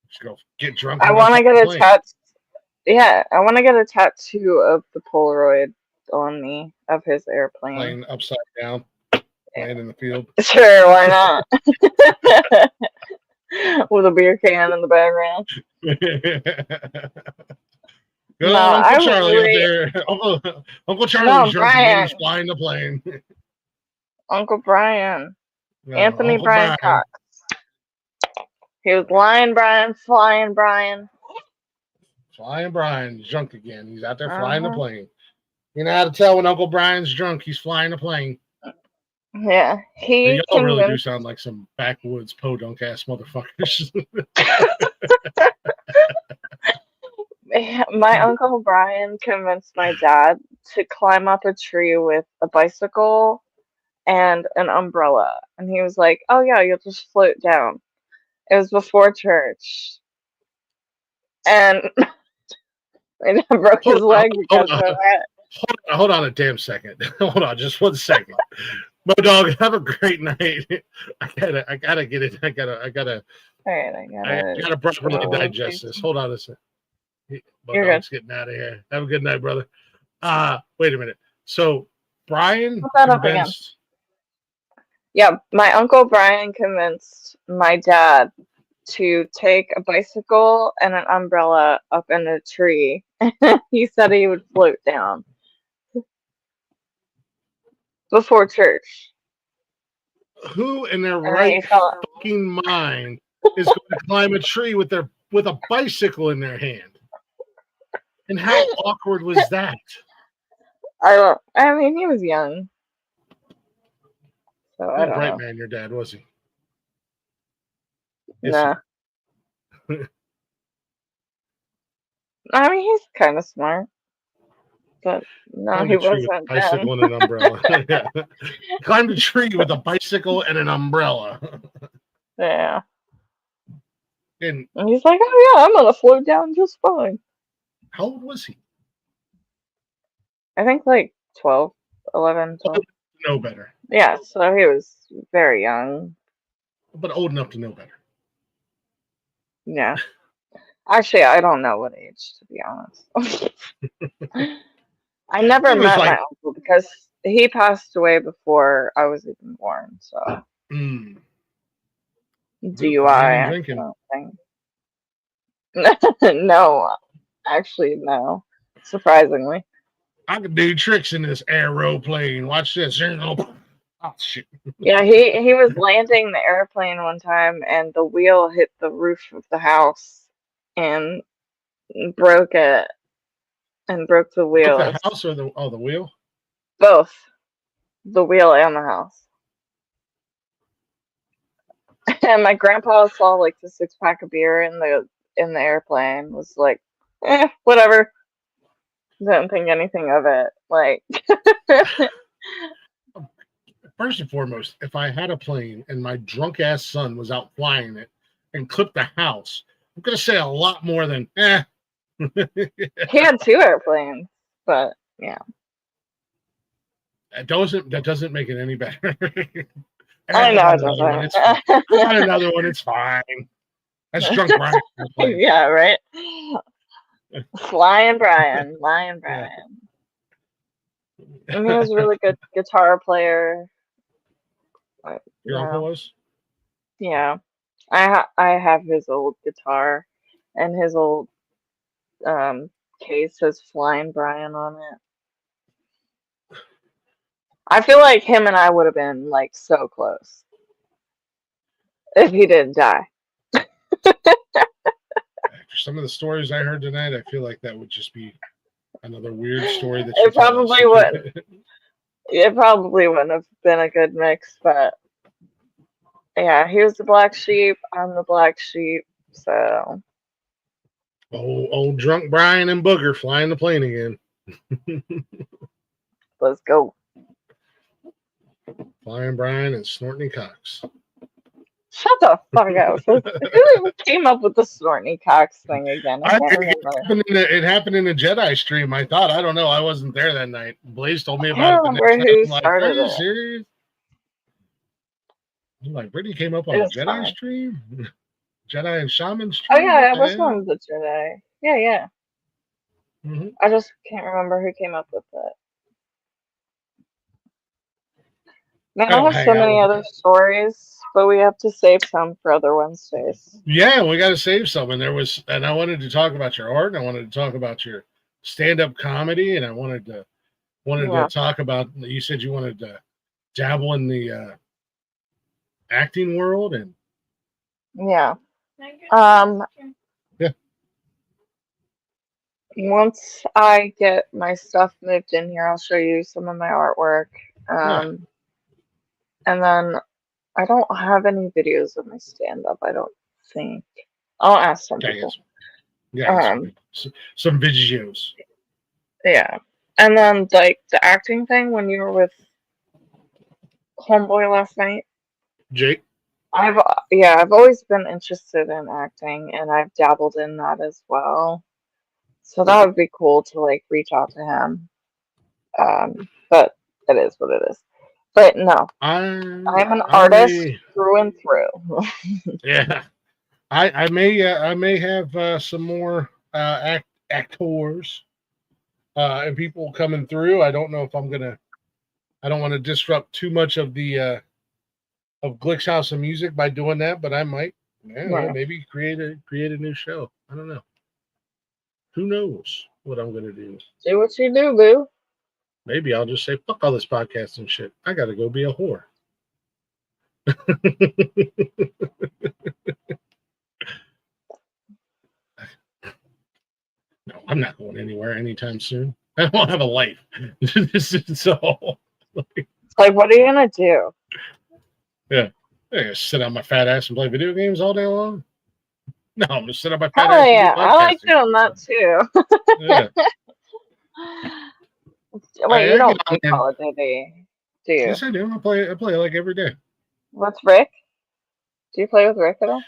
just go get drunk. I on want to that get a plane. tattoo. Yeah, I want to get a tattoo of the Polaroid on me of his airplane. Playing upside down, playing in the field. Sure, why not? With a beer can in the background. Good No, old Uncle I Charlie really. up there. Uncle Charlie's drunk again. Brian. He's flying the plane. Uncle Brian. No, Anthony Uncle Brian Cox. He was lying Brian, flying Brian. Flying Brian's drunk again. He's out there flying the Uh-huh. plane. You know how to tell when Uncle Brian's drunk. He's flying the plane. Yeah, he Y'all really do convinced. sound like some backwoods podunk ass motherfuckers. My Uncle Brian convinced my dad to climb up a tree with a bicycle and an umbrella. And he was like, oh, yeah, you'll just float down. It was before church. And I broke his leg because of that. Hold on a damn second. Hold on just 1 second. My dog, have a great night. I gotta get it. I gotta properly digest this. Hold on a second. My You're dog's getting out of here. Have a good night, brother. Wait a minute. So Brian Put that up again. convinced. Yeah, my Uncle Brian convinced my dad to take a bicycle and an umbrella up in a tree. He said he would float down before church. Who in their And then right he fell. fucking mind is going to climb a tree with a bicycle in their hand? And how awkward was that? I mean, he was young. So I Not a don't bright know. man, your dad, was he? Nah. I mean, he's kind of smart. But no, Climbed he a tree with a wasn't then. bicycle and an umbrella. Yeah. Climbed a tree with a bicycle and an umbrella. Yeah. And And he's like, oh yeah, I'm gonna float down just fine. how old was he? I think like 12, 11, 12. Know better. Yeah, so he was very young. But old enough to know better. Yeah. Actually, I don't know what age, to be honest. I never It was met like- my uncle because he passed away before I was even born. So DUI. Drinking. No, actually, no. Surprisingly. I could do tricks in this aeroplane. Watch this. Oh shit. Yeah, he was landing the airplane one time and the wheel hit the roof of the house and broke it and broke the wheel. The house or the wheel? Both. The wheel and the house. And my grandpa saw like the 6-pack of beer in the airplane, was like, whatever. Didn't think anything of it. Like First and foremost, if I had a plane and my drunk ass son was out flying it and clipped the house, I'm gonna say a lot more than he had 2 airplanes, but yeah. That doesn't make it any better. I know it Another one, it's fine. I got another one. It's fine. That's drunk Brian. Yeah, right. Flying Brian. Yeah. And he was a really good guitar player. Your uncle was? Yeah. I have his old guitar, and his old case has Flying Brian on it. I feel like him and I would have been like so close if he didn't die. After some of the stories I heard tonight, I feel like that would just be another weird story that It probably wouldn't. It probably wouldn't have been a good mix, but yeah, he was the black sheep. I'm the black sheep. So old drunk Brian and Booger flying the plane again. let's go. Flying Brian and Snortney Cox. Shut the fuck up. Who even came up with the Snortney Cox thing again? I can't remember. It happened in a Jedi stream. I thought. I don't know. I wasn't there that night. Blaze told me I about can't it. remember who I'm like, started are you it. serious? I'm like, Britney came up on a Jedi fine. stream? Jedi and Shaman stream? Oh yeah, I was one of the Jedi. Yeah. Mm-hmm. I just can't remember who came up with it. Man, I have so many other stories, but we have to save some for other Wednesdays. Yeah, we got to save some. And I wanted to talk about your art, and I wanted to talk about your stand-up comedy, and I wanted to talk about. You said you wanted to dabble in the acting world, and yeah. Yeah. Once I get my stuff moved in here, I'll show you some of my artwork. And then I don't have any videos of my stand-up, I don't think. I'll ask some people. Some videos. Yeah. And then, like, the acting thing, when you were with Homeboy last night. Jake? I've always been interested in acting, and I've dabbled in that as well. So that would be cool to, like, reach out to him. But it is what it is. But no, I'm an artist through and through. Yeah, I may have some more actors and people coming through. I don't know if I'm gonna. I don't want to disrupt too much of the of Glick's House of Music by doing that, but I might. Maybe create a new show. I don't know. Who knows what I'm gonna do? Do what you do, boo. Maybe I'll just say, fuck all this podcast and shit. I got to go be a whore. No, I'm not going anywhere anytime soon. I don't have a life. So, like, what are you going to do? Yeah. I'm going to sit on my fat ass and play video games all day long. No, I'm going to sit on my fat ass. Oh, yeah. I like doing that, too. Yeah. Wait, you don't play Call of Duty, do you? Yes, I do. I play like every day. What's Rick? Do you play with Rick at all?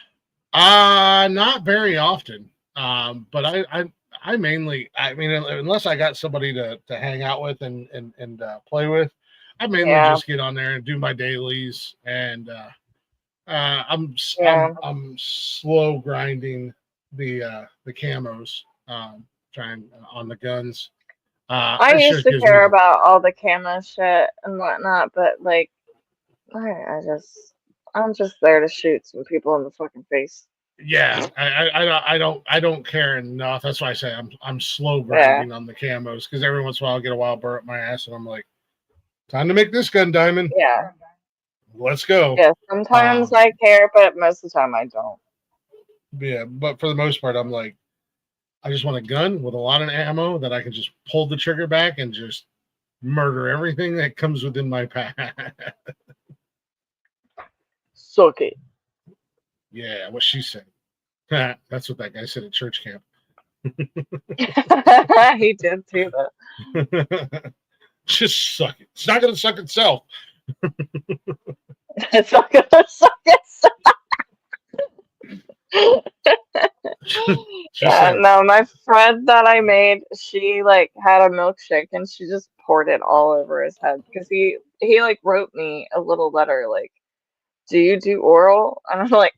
Not very often. But I mainly, I mean, unless I got somebody to hang out with and play with, I mainly just get on there and do my dailies, and I'm slow grinding the camos, trying on the guns. I used to care about all the camo shit and whatnot, but like, I'm just there to shoot some people in the fucking face. Yeah, I don't care enough. That's why I say I'm slow grinding on the camos, because every once in a while I'll get a wild burr up my ass, and I'm like, time to make this gun diamond. Yeah, let's go. Yeah, sometimes I care, but most of the time I don't. Yeah, but for the most part, I'm like, I just want a gun with a lot of ammo that I can just pull the trigger back and just murder everything that comes within my path. Suck it. Yeah, what she said. That's what that guy said at church camp. He did too, though. Just suck it. It's not going to suck itself. It's not going to suck itself. She Yeah, said, no, my friend that I made, she like had a milkshake and she just poured it all over his head because he like wrote me a little letter like, "Do you do oral?" And I'm like,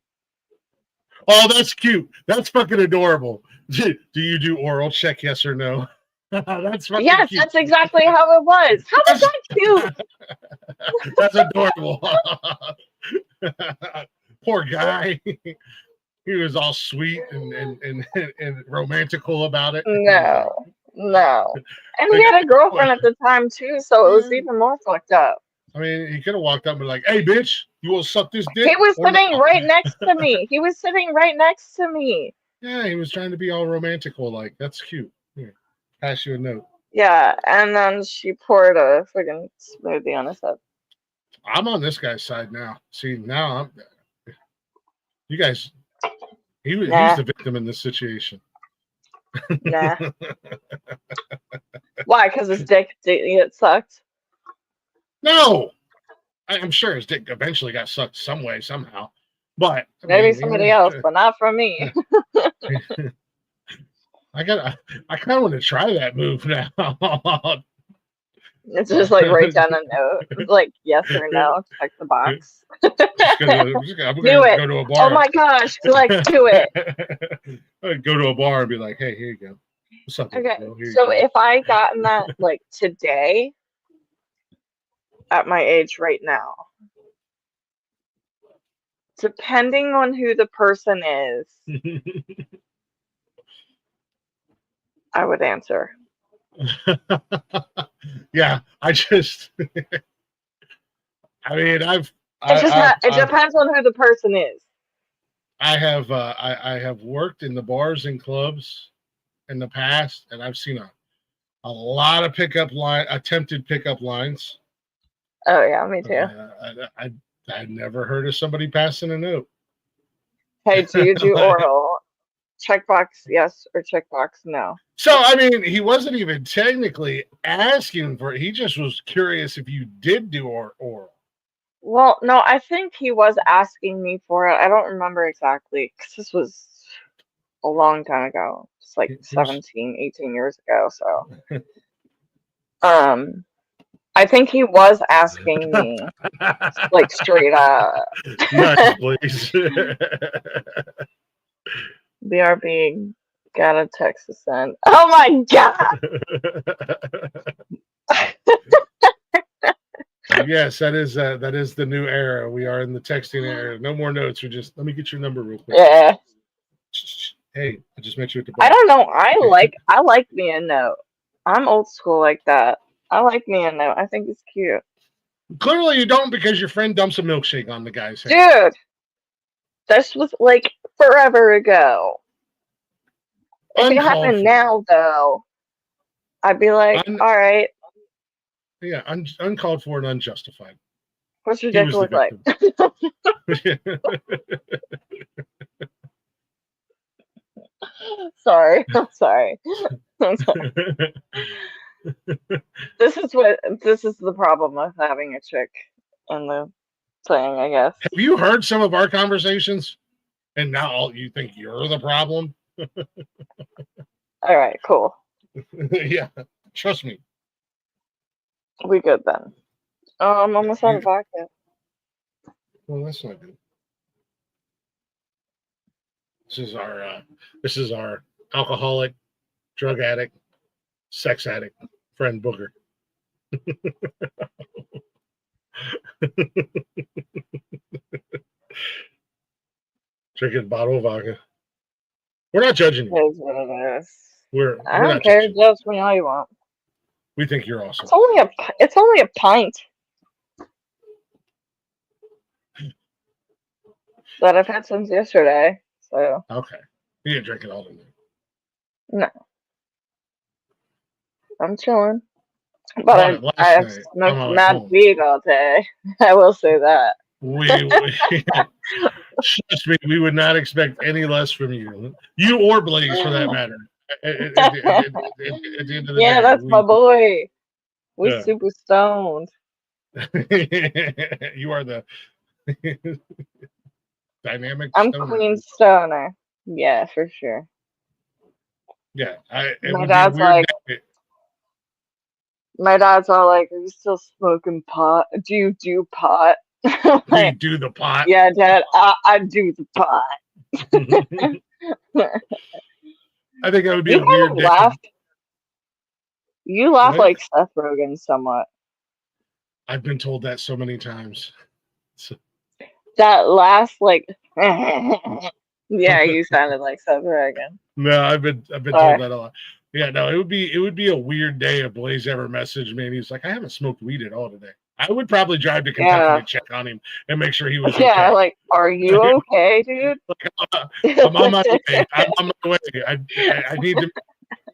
"Oh, that's cute. That's fucking adorable. Do you do oral? Check yes or no." That's fucking "Yes, cute. that's exactly how it was." How was that cute? That's adorable. Poor guy. He was all sweet and romantical about it. He was like, No, no. And the he had a guy, girlfriend at the time too, so it was even more fucked up. I mean, he could have walked up and been like, "Hey, bitch, you want to suck this dick?" He was or sitting not? right next to me. He was sitting right next to me. Yeah, he was trying to be all romantical. Like, that's cute. Here, pass you a note. Yeah, and then she poured a friggin' smoothie on his head. I'm on this guy's side now. See, now you guys. He's Nah, the victim in this situation. nah. Why? Because his dick didn't get sucked? No, I'm sure his dick eventually got sucked some way, somehow. But I Maybe mean, somebody else, but not from me. I kind of want to try that move now. It's just like write down a note. It's like yes or no. Check the box. I'm gonna Do it. go to a Oh bar. my gosh, like do it. Go to a bar and be like, "Hey, here you go. What's up, Okay, girl? Here you so go." if I gotten that like today at my age right now, depending on who the person is, I would answer. Yeah, I mean, It depends on who the person is. I have worked in the bars and clubs in the past, and I've seen a lot of attempted pickup lines. Oh yeah, me too. I never heard of somebody passing a note. Hey, do you do oral? Checkbox yes or checkbox no. So I mean, he wasn't even technically asking for it. He just was curious if you did do oral. Well, no, I think he was asking me for it. I don't remember exactly because this was a long time ago. It's like 17, 18 years ago. So, I think he was asking me like straight up. Nice, please. BRB got a text to send. Oh my god! Yes, that is the new era. We are in the texting era. No more notes. Let me get your number real quick. Yeah. Hey, I just met you at the bar. I don't know. I like me a note. I'm old school like that. I like me a note. I think it's cute. Clearly, you don't because your friend dumps a milkshake on the guy's head. Dude, this was like forever ago. If it happened now, though, I'd be like, all right. Yeah, uncalled for and unjustified. What's your dick look like? Sorry. I'm sorry. This is the problem with having a chick in the thing, I guess. Have you heard some of our conversations? And now you think you're the problem? All right, cool. Yeah, trust me. We good then. I'm almost out of vodka. Well, that's not good. This is our alcoholic, drug addict, sex addict friend Booger. Drinking a bottle of vodka. We're not judging you. It is what it is. I We're don't not care. judging. Judge me all you want. We think you're awesome. It's only a pint that I've had since yesterday. So okay, you didn't drink it all tonight. No, I'm chilling. But I've smoked mad weed all day. I will say that. Trust me, we would not expect any less from you. You or Blaze, for that matter. At the end of the day, that's my boy. We're super stoned. You are the dynamic. I'm stoner. Queen Stoner. Yeah, for sure. Yeah, it My would dad's be a weird like, day. my dad's all like, "Are you still smoking pot? Do you do pot?" I'm Do you like, do the pot? yeah, Dad, I do the pot. I think that would be You a kind weird of day. laugh. You laugh What? like Seth Rogen somewhat. I've been told that so many times. So, That last like, yeah, you sounded like Seth Rogen. no, I've been Sorry. told that a lot. Yeah, no, it would be a weird day if Blaze ever messaged me and he's like, I haven't smoked weed at all today. I would probably drive to Kentucky Yeah, to check on him and make sure he was yeah. okay. Like, are you okay, dude? I'm on my way. I'm on my way. I need to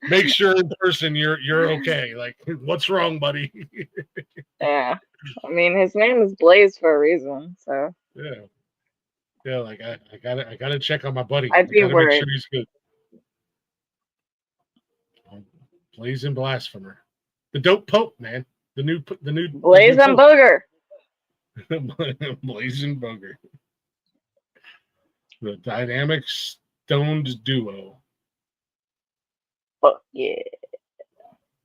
make sure in person you're okay. Like, what's wrong, buddy? Yeah. I mean, his name is Blaze for a reason, so Yeah. Yeah, like I gotta check on my buddy. I'd I be gotta make worried. sure he's good. Blazing blasphemer. The dope pope, man. The new Blaze and pope. Booger. Blazing booger. The dynamic stoned duo. Fuck yeah.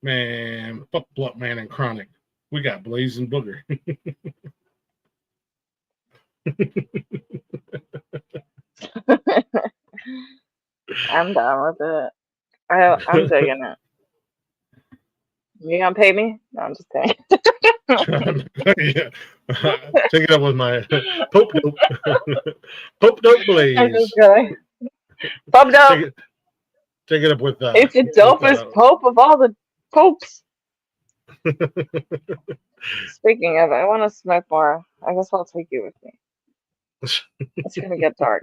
Man, fuck Blunt Man and Chronic. We got Blazing Booger. I'm down with it. I'm digging it. You gonna pay me? No, I'm just kidding. Yeah. Take it up with my Pope Dope. Pope Dope I'm Blaze. just kidding. Pop dope. Take it up with It's the dopest pope of all the popes. Speaking of, I want to smoke more. I guess I'll take you with me. It's gonna get dark.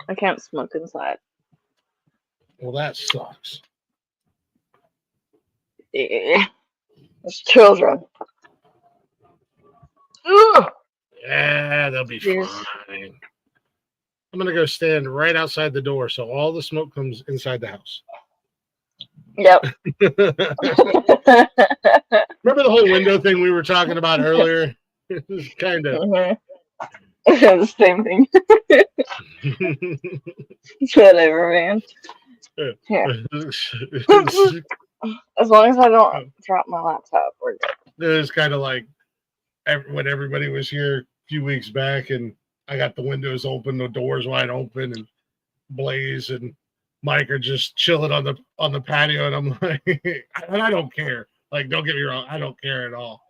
I can't smoke inside. Well, that sucks. Yeah. It's children. Ugh. Yeah, they'll be Jeez. fine. I'm gonna go stand right outside the door so all the smoke comes inside the house. Yep. Remember the whole window thing we were talking about earlier? It's kind of the same thing. Whatever, man. Yeah. As long as I don't drop my laptop, we're good. It was kind of like when everybody was here a few weeks back, and I got the windows open, the doors wide open, and Blaze and Mike are just chilling on the patio, and I'm like, and I don't care. Like, don't get me wrong, I don't care at all.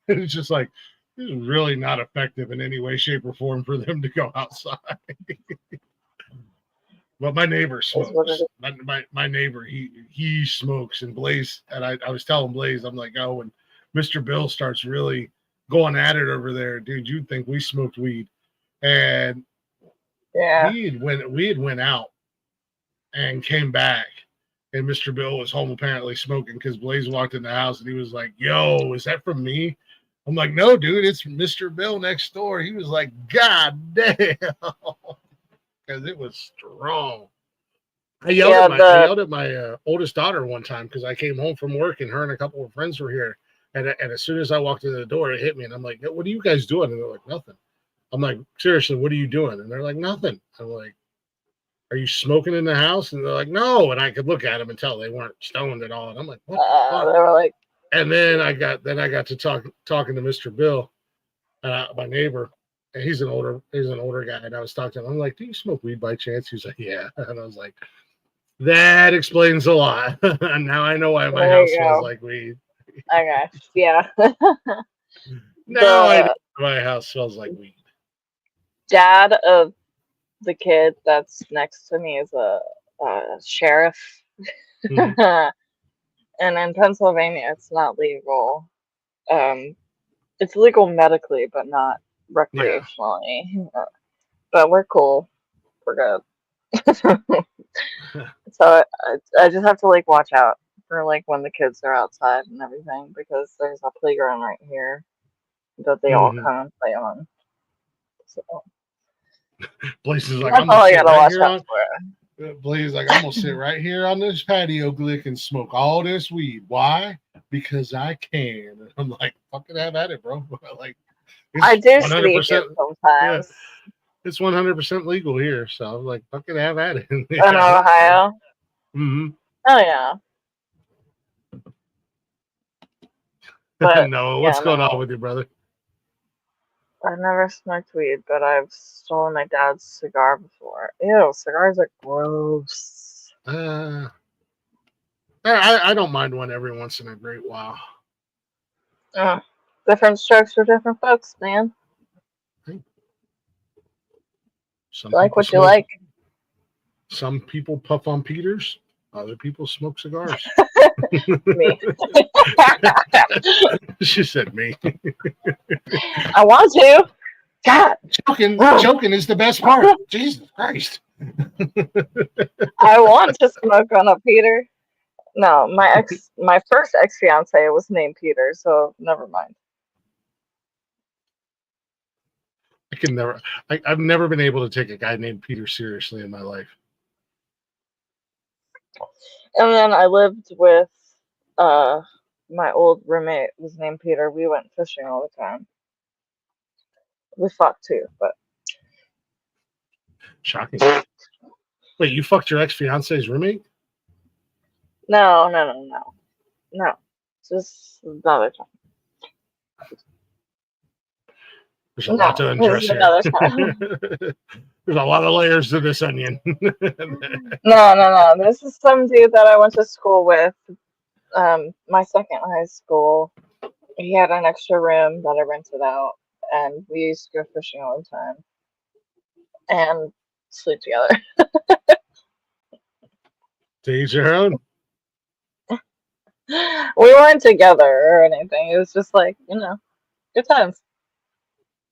It's just like, this is really not effective in any way, shape, or form for them to go outside. But my neighbor smokes. My neighbor, he smokes, and Blaze, and I was telling Blaze, I'm like, oh, when Mr. Bill starts really going at it over there, dude, you'd think we smoked weed. And yeah, we had went out and came back, and Mr. Bill was home apparently smoking because Blaze walked in the house and he was like, yo, is that from me? I'm like, no, dude, it's Mr. Bill next door. He was like, God damn. Because it was strong. I yelled at my oldest daughter one time because I came home from work and her and a couple of friends were here. And as soon as I walked in the door, it hit me. And I'm like, what are you guys doing? And they're like, nothing. I'm like, seriously, what are you doing? And they're like, nothing. I'm like, are you smoking in the house? And they're like, no. And I could look at them and tell they weren't stoned at all. And I'm like, what the fuck? They were like, and then I got to talking to Mr. Bill, my neighbor. And he's an older guy. And I was talking to him. I'm like, do you smoke weed by chance? He's like, yeah. And I was like, that explains a lot. Now I know why my house smells like weed. Okay. Yeah. Now I know my house smells like weed. Dad of the kid that's next to me is a sheriff. Mhm. And in Pennsylvania, it's not legal. It's legal medically, but not recreationally. But we're cool. We're good. So I just have to like watch out for like when the kids are outside and everything because there's a playground right here that they all come and play on. So Blaze is like, that's all I gotta watch out for. Blaze is like, I'm gonna sit right here on this patio, Glick, and smoke all this weed. Why? Because I can. And I'm like, fucking have at it, bro. Like, I do sneak it sometimes. It's 100% legal here, so I'm like, fucking have at it. In Ohio. Mm-hmm. Oh yeah. But No, yeah, what's going no. on with you, brother? I've never smoked weed, but I've stolen my dad's cigar before. Ew, cigars are gross. I don't mind one every once in a great while. Different strokes for different folks, man. Some You like people what you smoke- like. Some people puff on Peters. Other people smoke cigars. Me. She said me. I want to. God. Choking is the best part. Jesus Christ. I want to smoke on a Peter. No, my first ex-fiance was named Peter, so never mind. I've never been able to take a guy named Peter seriously in my life. And then I lived with my old roommate was named Peter. We went fishing all the time. We fucked too, but Shocking. Wait, you fucked your ex-fiance's roommate? no. Just another time. There's a lot to undress here. There's a lot of layers to this onion. No. This is some dude that I went to school with. My second high school. He had an extra room that I rented out, and we used to go fishing all the time and sleep together. To each your own. We weren't together or anything. It was just like, good times.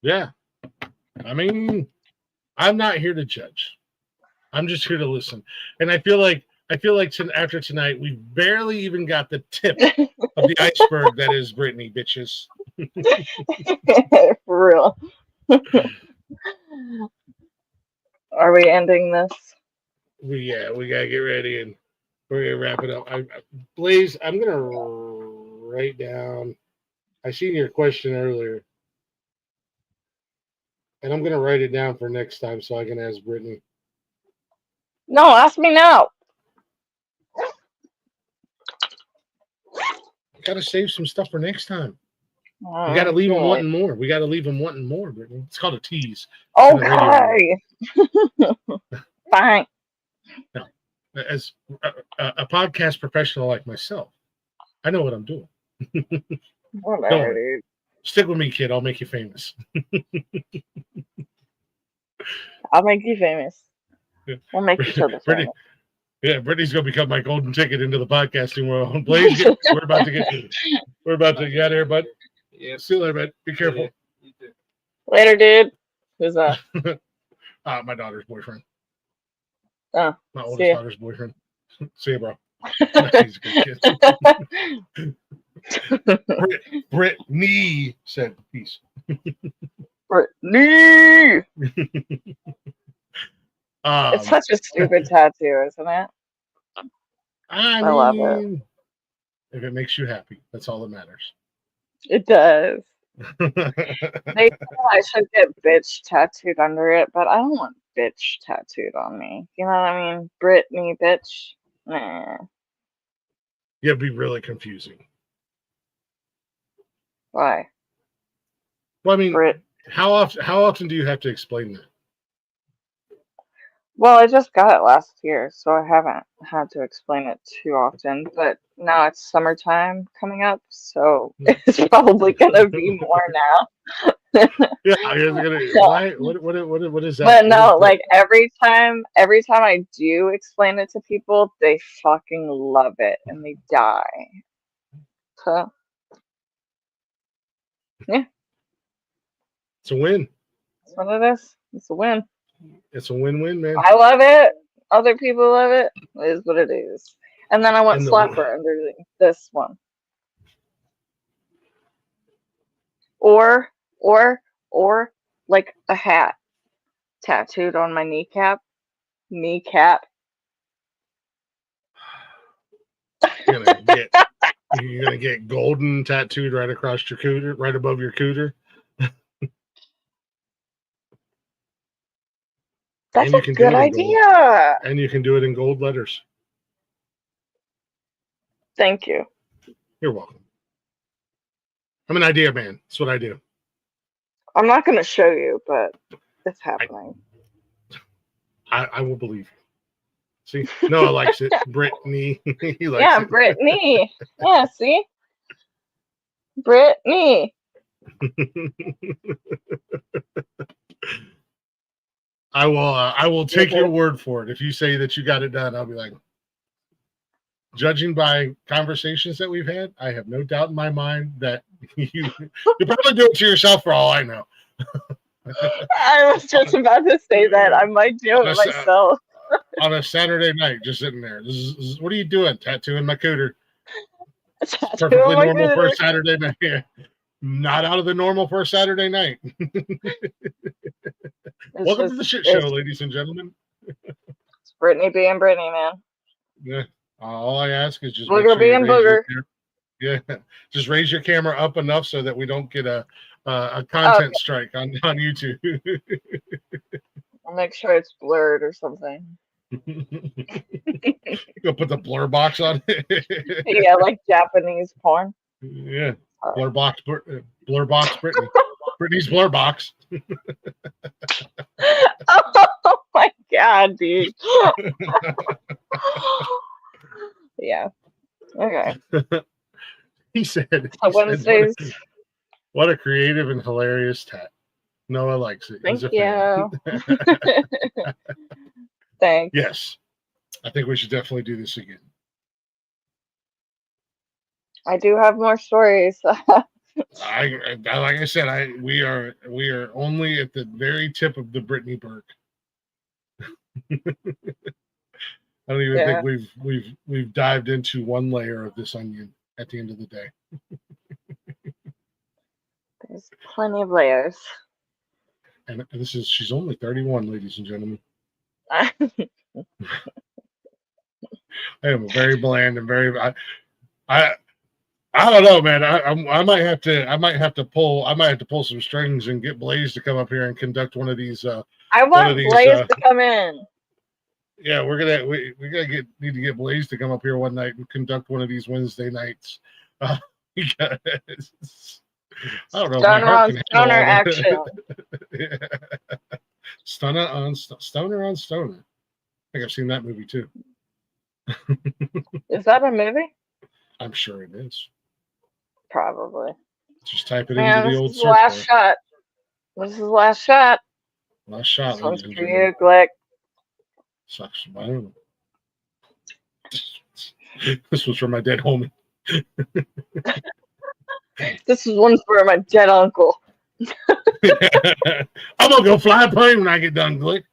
Yeah. I mean, I'm not here to judge. I'm just here to listen. And I feel like after tonight, we barely even got the tip of the iceberg that is Britney, bitches. For real. Are we ending this? We gotta get ready and we're gonna wrap it up. Blaze, I'm gonna write down. I seen your question earlier, and I'm gonna write it down for next time so I can ask Britney. No, ask me now. Gotta save some stuff for next time. We gotta leave them wanting more. Britney. It's called a tease. Okay. Fine. No, as a podcast professional like myself, I know what I'm doing. Whatever, dude. Stick with me, kid. I'll make you famous. I'll make you famous. We'll make each other famous. Yeah, Brittany's gonna become my golden ticket into the podcasting world. Blaze, we're about to get out of here, bud. Yeah, see you later, bud. Be careful. You too. Later, dude. Who's that? My daughter's boyfriend. Oh, my oldest daughter's boyfriend. See you, bro. He's a good kid. Britney said peace. Britney. It's such a stupid tattoo, isn't it? I love it. If it makes you happy, that's all that matters. It does. They said I should get bitch tattooed under it, but I don't want bitch tattooed on me. You know what I mean? Britney, bitch. Nah. Yeah, it'd be really confusing. Why? Well, I mean, how often do you have to explain that? Well, I just got it last year, so I haven't had to explain it too often. But now it's summertime coming up, so it's probably gonna be more now. Yeah, why? What is that? But no, like every time I do explain it to people, they fucking love it and they die. So yeah, it's a win. That's what it is. It's a win. It's a win-win, man. I love it. Other people love it. It is what it is. And then I want slapper under this one. Or like a hat tattooed on my kneecap. Kneecap. You're gonna get golden tattooed right across your cooter, right above your cooter. That's you a can do good it in gold. idea. And you can do it in gold letters. Thank you. You're welcome. I'm an idea man. That's what I do. I'm not going to show you, but it's happening. I will believe you. See? Noah likes it. Brittany. He likes Yeah, it. Brittany. Yeah, see? Brittany. I will take your word for it. If you say that you got it done, I'll be like, judging by conversations that we've had, I have no doubt in my mind that you probably do it to yourself for all I know. I was just about to say that. I might do it myself. On a Saturday night, just sitting there. What are you doing? Tattooing my cooter. Perfectly normal for a Saturday night. Yeah. Not out of the normal for a Saturday night. Welcome to the shit show, ladies and gentlemen. It's Brittany being Brittany, man. Yeah. All I ask is just booger being booger. Just raise your camera up enough so that we don't get a content strike on YouTube. I'll make sure it's blurred or something. You'll put the blur box on it. Yeah, like Japanese porn. Yeah. Blur box Brittany. Brittany's blur box. Oh my god, dude. Yeah. Okay. He said Wednesdays. What a creative and hilarious tat. Noah likes it. Thank you. Thanks. Yes. I think we should definitely do this again. I do have more stories. Like I said, we are only at the very tip of the Britney Burke. I don't even think we've dived into one layer of this onion at the end of the day. There's plenty of layers. And she's only 31, ladies and gentlemen. I am very bland and very I don't know, man. I might have to pull some strings and get Blaze to come up here and conduct one of these. I want Blaze to come in. Yeah, we need to get Blaze to come up here one night and conduct one of these Wednesday nights. Because I don't know. Stoner action. Yeah. Stoner on Stoner. I think I've seen that movie too. Is that a movie? I'm sure it is. Probably. Just type it into the old search bar. Last shot. This is the last shot. Last shot. This one's for you, Glick. Sucks. I don't know. This was for my dead homie. This is one for my dead uncle. I'm gonna go fly a plane when I get done, Glick.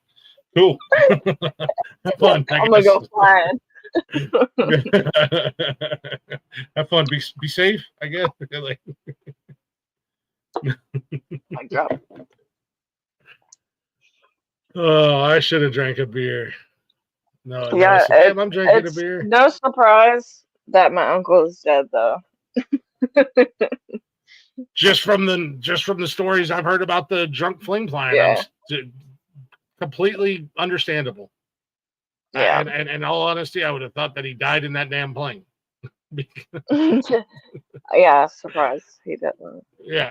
Cool. Have fun. I'm gonna go flying. Have fun. Be safe, I guess. My God. Oh, I should have drank a beer. No, yeah, I'm drinking a beer. No surprise that my uncle is dead, though. just from the stories I've heard about the drunk fling flying, completely understandable. Yeah. And in all honesty, I would have thought that he died in that damn plane. Yeah, surprise. He didn't. Yeah.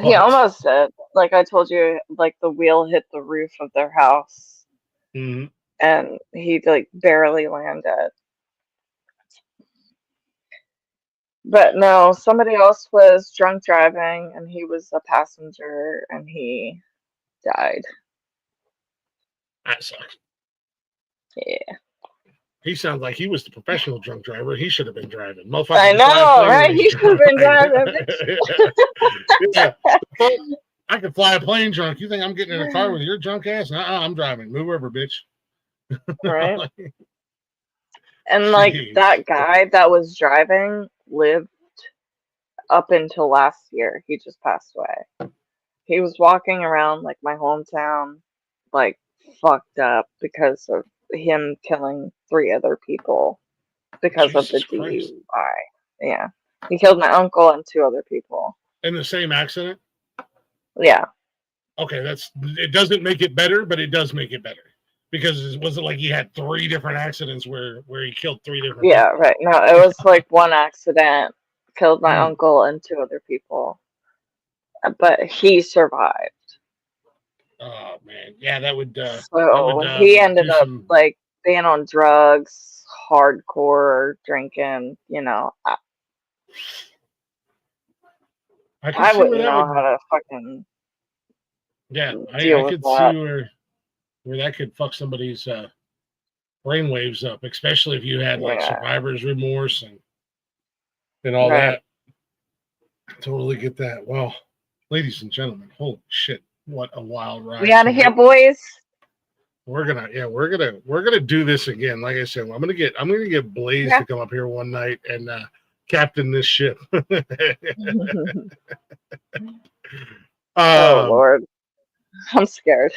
He almost did. Like I told you, like the wheel hit the roof of their house. Mm-hmm. And he like barely landed. But no, somebody else was drunk driving and he was a passenger and he died. That sucks. Yeah. He sounds like he was the professional drunk driver. He should have been driving. I know, right? He should have been driving. Yeah. I could fly a plane drunk. You think I'm getting in a car with your drunk ass? I'm driving. Move over, bitch. Right. And like that guy that was driving lived up until last year. He just passed away. He was walking around like my hometown, like fucked up because of him killing 3 other people because of the DUI. Yeah. He killed my uncle and 2 other people. In the same accident? Yeah. Okay, it doesn't make it better, but it does make it better. Because it wasn't like he had 3 different accidents where he killed 3 different Yeah, people. right. No, it was like one accident killed my uncle and 2 other people. But he survived. Oh man, yeah, that would So he ended do up some. like being on drugs, hardcore drinking, you know. I could I see where wouldn't that know would. how to fucking Yeah, I deal with could see that. where that could fuck somebody's brainwaves up, especially if you had like Yeah, survivor's remorse and all right. that. Totally get that. Well, ladies and gentlemen, holy shit, what a wild ride! We out of here, boys. We're gonna do this again. Like I said, I'm gonna get Blaze Yeah. to come up here one night and captain this ship. Oh Lord, I'm scared.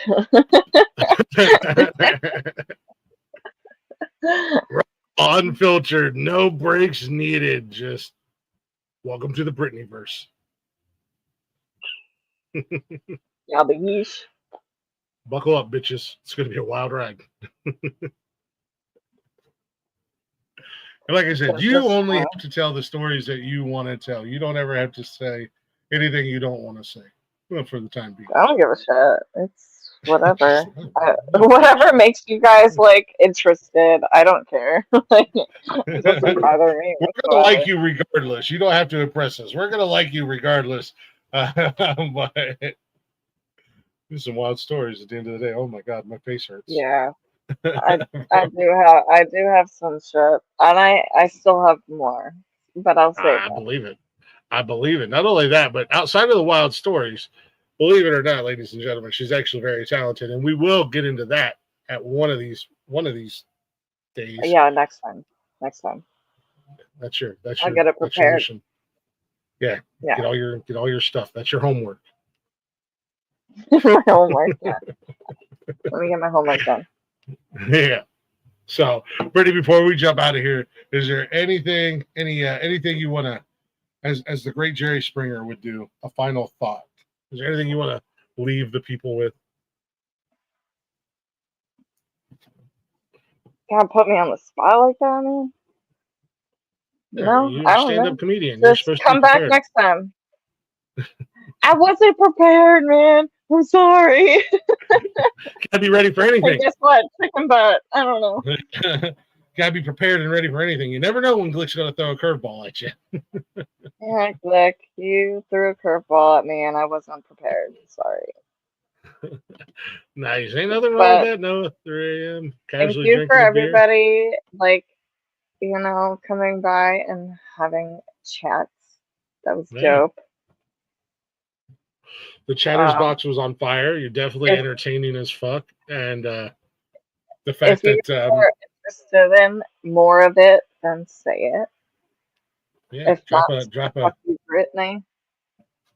Unfiltered, no breaks needed. Just welcome to the Britney verse. Y'all be yeesh. Buckle up, bitches. It's gonna be a wild ride. And like I said, you only have to tell the stories that you want to tell. You don't ever have to say anything you don't want to say. Well, for the time being. I don't give a shit. It's whatever. Whatever makes you guys like interested. I don't care. It doesn't bother me. We're gonna like you regardless. You don't have to impress us. We're gonna like you regardless. But there's some wild stories at the end of the day. Oh my god, my face hurts. Yeah. I do have some shit, and I still have more, but I'll save I it. believe it. I believe it. Not only that, but outside of the wild stories, believe it or not, ladies and gentlemen, she's actually very talented, and we will get into that at one of these days. Yeah, next time. That's your I'll get it prepared. mission. Yeah. Get all your stuff. That's your homework. My homework. Yeah. Let me get my homework done. Yeah. So, Brittany, before we jump out of here, is there anything you want to, as the great Jerry Springer would do, a final thought? Is there anything you want to leave the people with? Can't put me on the spot like that, man. No, you're I a don't know. stand-up comedian. Just You're supposed come to be back next time. I wasn't prepared, man. I'm sorry. Gotta be ready for anything. Guess what? Chicken butt. I don't know. Gotta be prepared and ready for anything. You never know when Glick's gonna throw a curveball at you. Yeah, Glick, you threw a curveball at me and I wasn't prepared. Sorry. Nice. Ain't nothing wrong with that. No, 3 a.m. Thank you for everybody, coming by and having chats. That was dope. The chatters box was on fire. You're definitely entertaining as fuck. And the fact that you're interested in more of it, then say it. Yeah, if drop not, fuck you, Britney.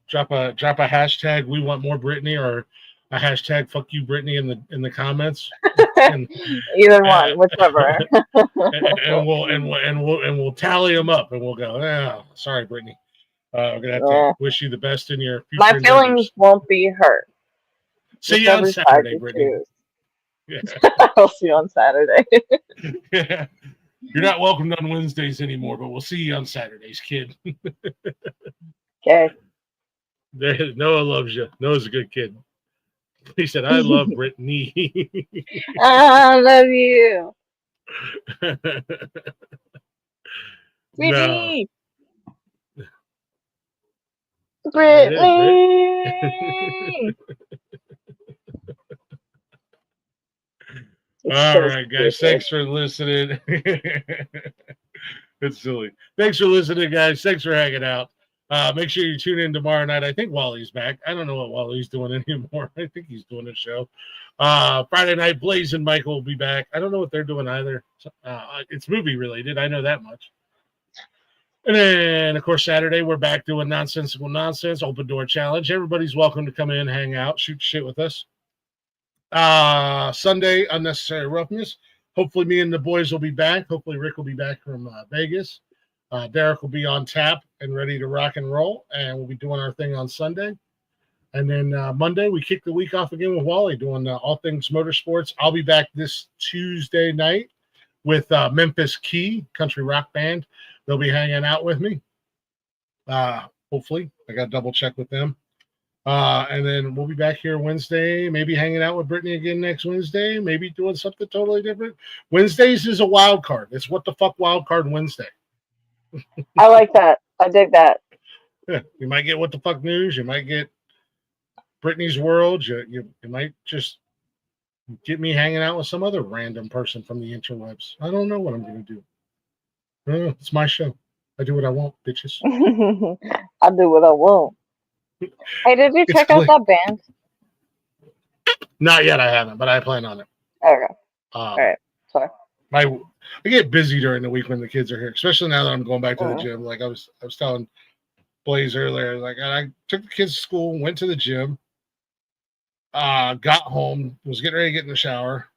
Drop a hashtag we want more Britney, or a hashtag fuck you Britney in the comments. Either one, whichever. and we'll tally them up and we'll go, oh, sorry, Britney. We're gonna have to wish you the best in your future. My feelings won't be hurt. See you on Saturday, Britney. Yeah. I'll see you on Saturday. Yeah. You're not welcomed on Wednesdays anymore, but we'll see you on Saturdays, kid. Okay. Noah loves you. Noah's a good kid. He said, I love Britney. I love you. Britney. No. Britney. All right, guys. Thanks for listening. It's silly. Thanks for listening, guys. Thanks for hanging out. Make sure you tune in tomorrow night. I think Wally's back. I don't know what Wally's doing anymore. I think he's doing a show. Friday night, Blaze and Michael will be back. I don't know what they're doing either. It's movie related. I know that much. And then, of course, Saturday, we're back doing Nonsensical Nonsense, Open Door Challenge. Everybody's welcome to come in, hang out, shoot shit with us. Sunday, Unnecessary Roughness. Hopefully me and the boys will be back. Hopefully Rick will be back from Vegas. Derek will be on tap and ready to rock and roll, and we'll be doing our thing on Sunday. And then Monday, we kick the week off again with Wally doing all things motorsports. I'll be back this Tuesday night with Memphis Key, country rock band. They'll be hanging out with me. Hopefully. I got to double check with them. And then we'll be back here Wednesday, maybe hanging out with Britney again next Wednesday, maybe doing something totally different. Wednesdays is a wild card. It's what the fuck wild card Wednesday. I like that. I dig that. Yeah, you might get what the fuck news. You might get Britney's World. You might just get me hanging out with some other random person from the interwebs. I don't know what I'm going to do. It's my show. I do what I want, bitches. I do what I want. Hey, did you check out that band? Not yet, I haven't, but I plan on it. Okay. All right. Sorry. I get busy during the week when the kids are here, especially now that I'm going back to the gym. Like I was telling Blaze earlier, like I took the kids to school, went to the gym, got home, was getting ready to get in the shower.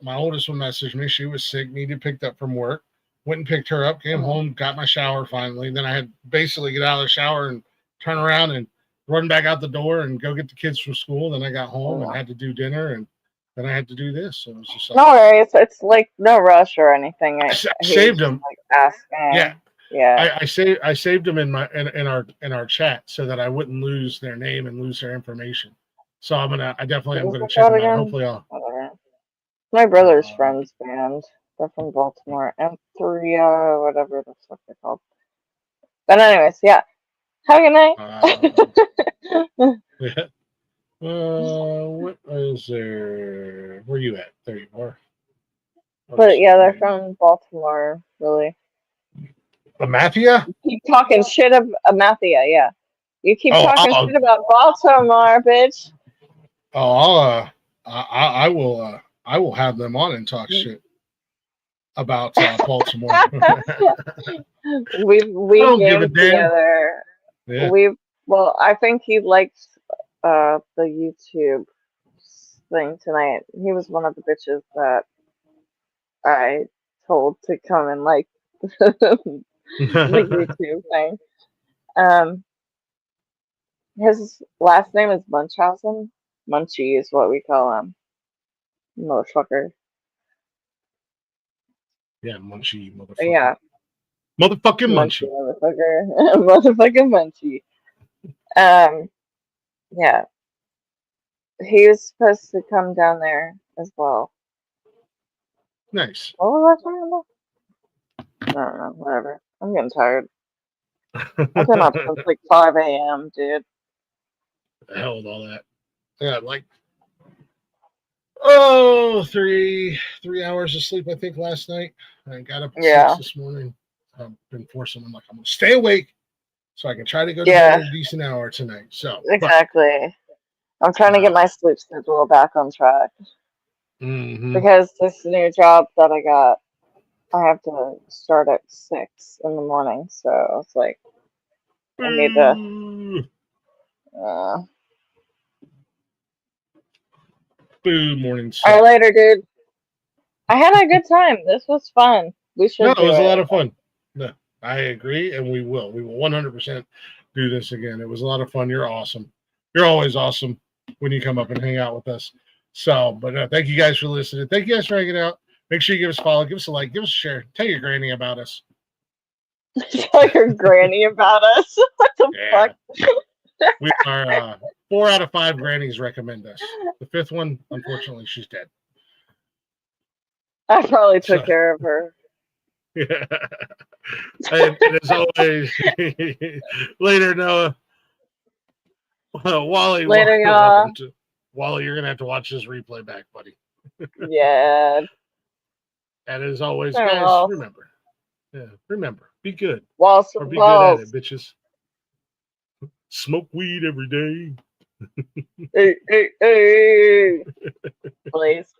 My oldest one messaged me. She was sick, needed picked up from work. Went and picked her up, came home, got my shower finally. Then I had basically get out of the shower and turn around and run back out the door and go get the kids from school. Then I got home and had to do dinner, and then I had to do this. So it was just like, no worries. It's like no rush or anything. I saved them. Like asking. Yeah. I saved them in our chat so that I wouldn't lose their name and lose their information. So I definitely am gonna check them out. Hopefully My brother's friend's band. They're from Baltimore. M3, whatever the fuck they're called. But anyways, yeah. Have a good night. Yeah. What is there? Where you at? There you are. But yeah, they're from Baltimore, really. Amathia? You keep talking shit of Amathia, yeah. You keep talking shit about Baltimore, bitch. Oh, I will have them on and talk shit about Baltimore. we game together. Yeah. I think he liked the YouTube thing tonight. He was one of the bitches that I told to come and like the YouTube thing. His last name is Munchausen. Munchie is what we call him. Motherfucker. Yeah, Munchie, motherfucker. Yeah. Motherfucking Munchie. Motherfucker. Motherfucking Munchie. Yeah. He was supposed to come down there as well. Nice. What was I talking about? I don't know. Whatever. I'm getting tired. I've been up since like 5 a.m., dude. The hell with all that. I got like 3 hours of sleep, I think, last night. I got up at 6 this morning. I've been forcing them, like, I'm going to stay awake so I can try to go to bed a decent hour tonight. So exactly. I'm trying to get my sleep schedule back on track. Because this new job that I got, I have to start at 6 in the morning. So it's like, I need to. Boo, morning. All right, later, dude. I had a good time. This was fun. We should. No, it was a lot of fun. No, I agree, and we will. We will 100% do this again. It was a lot of fun. You're awesome. You're always awesome when you come up and hang out with us. So, but thank you guys for listening. Thank you guys for hanging out. Make sure you give us a follow, give us a like, give us a share. Tell your granny about us. Tell your granny about us. What the fuck? We are 4 out of 5 grannies recommend us. The 5th one, unfortunately, she's dead. I probably took care of her. Yeah. And as always, later, Noah. Wally. Later, y'all. Wally, you're gonna have to watch this replay back, buddy. Yeah. And as always, guys, remember, be good. Or be good at it, bitches. Smoke weed every day. Hey. Please.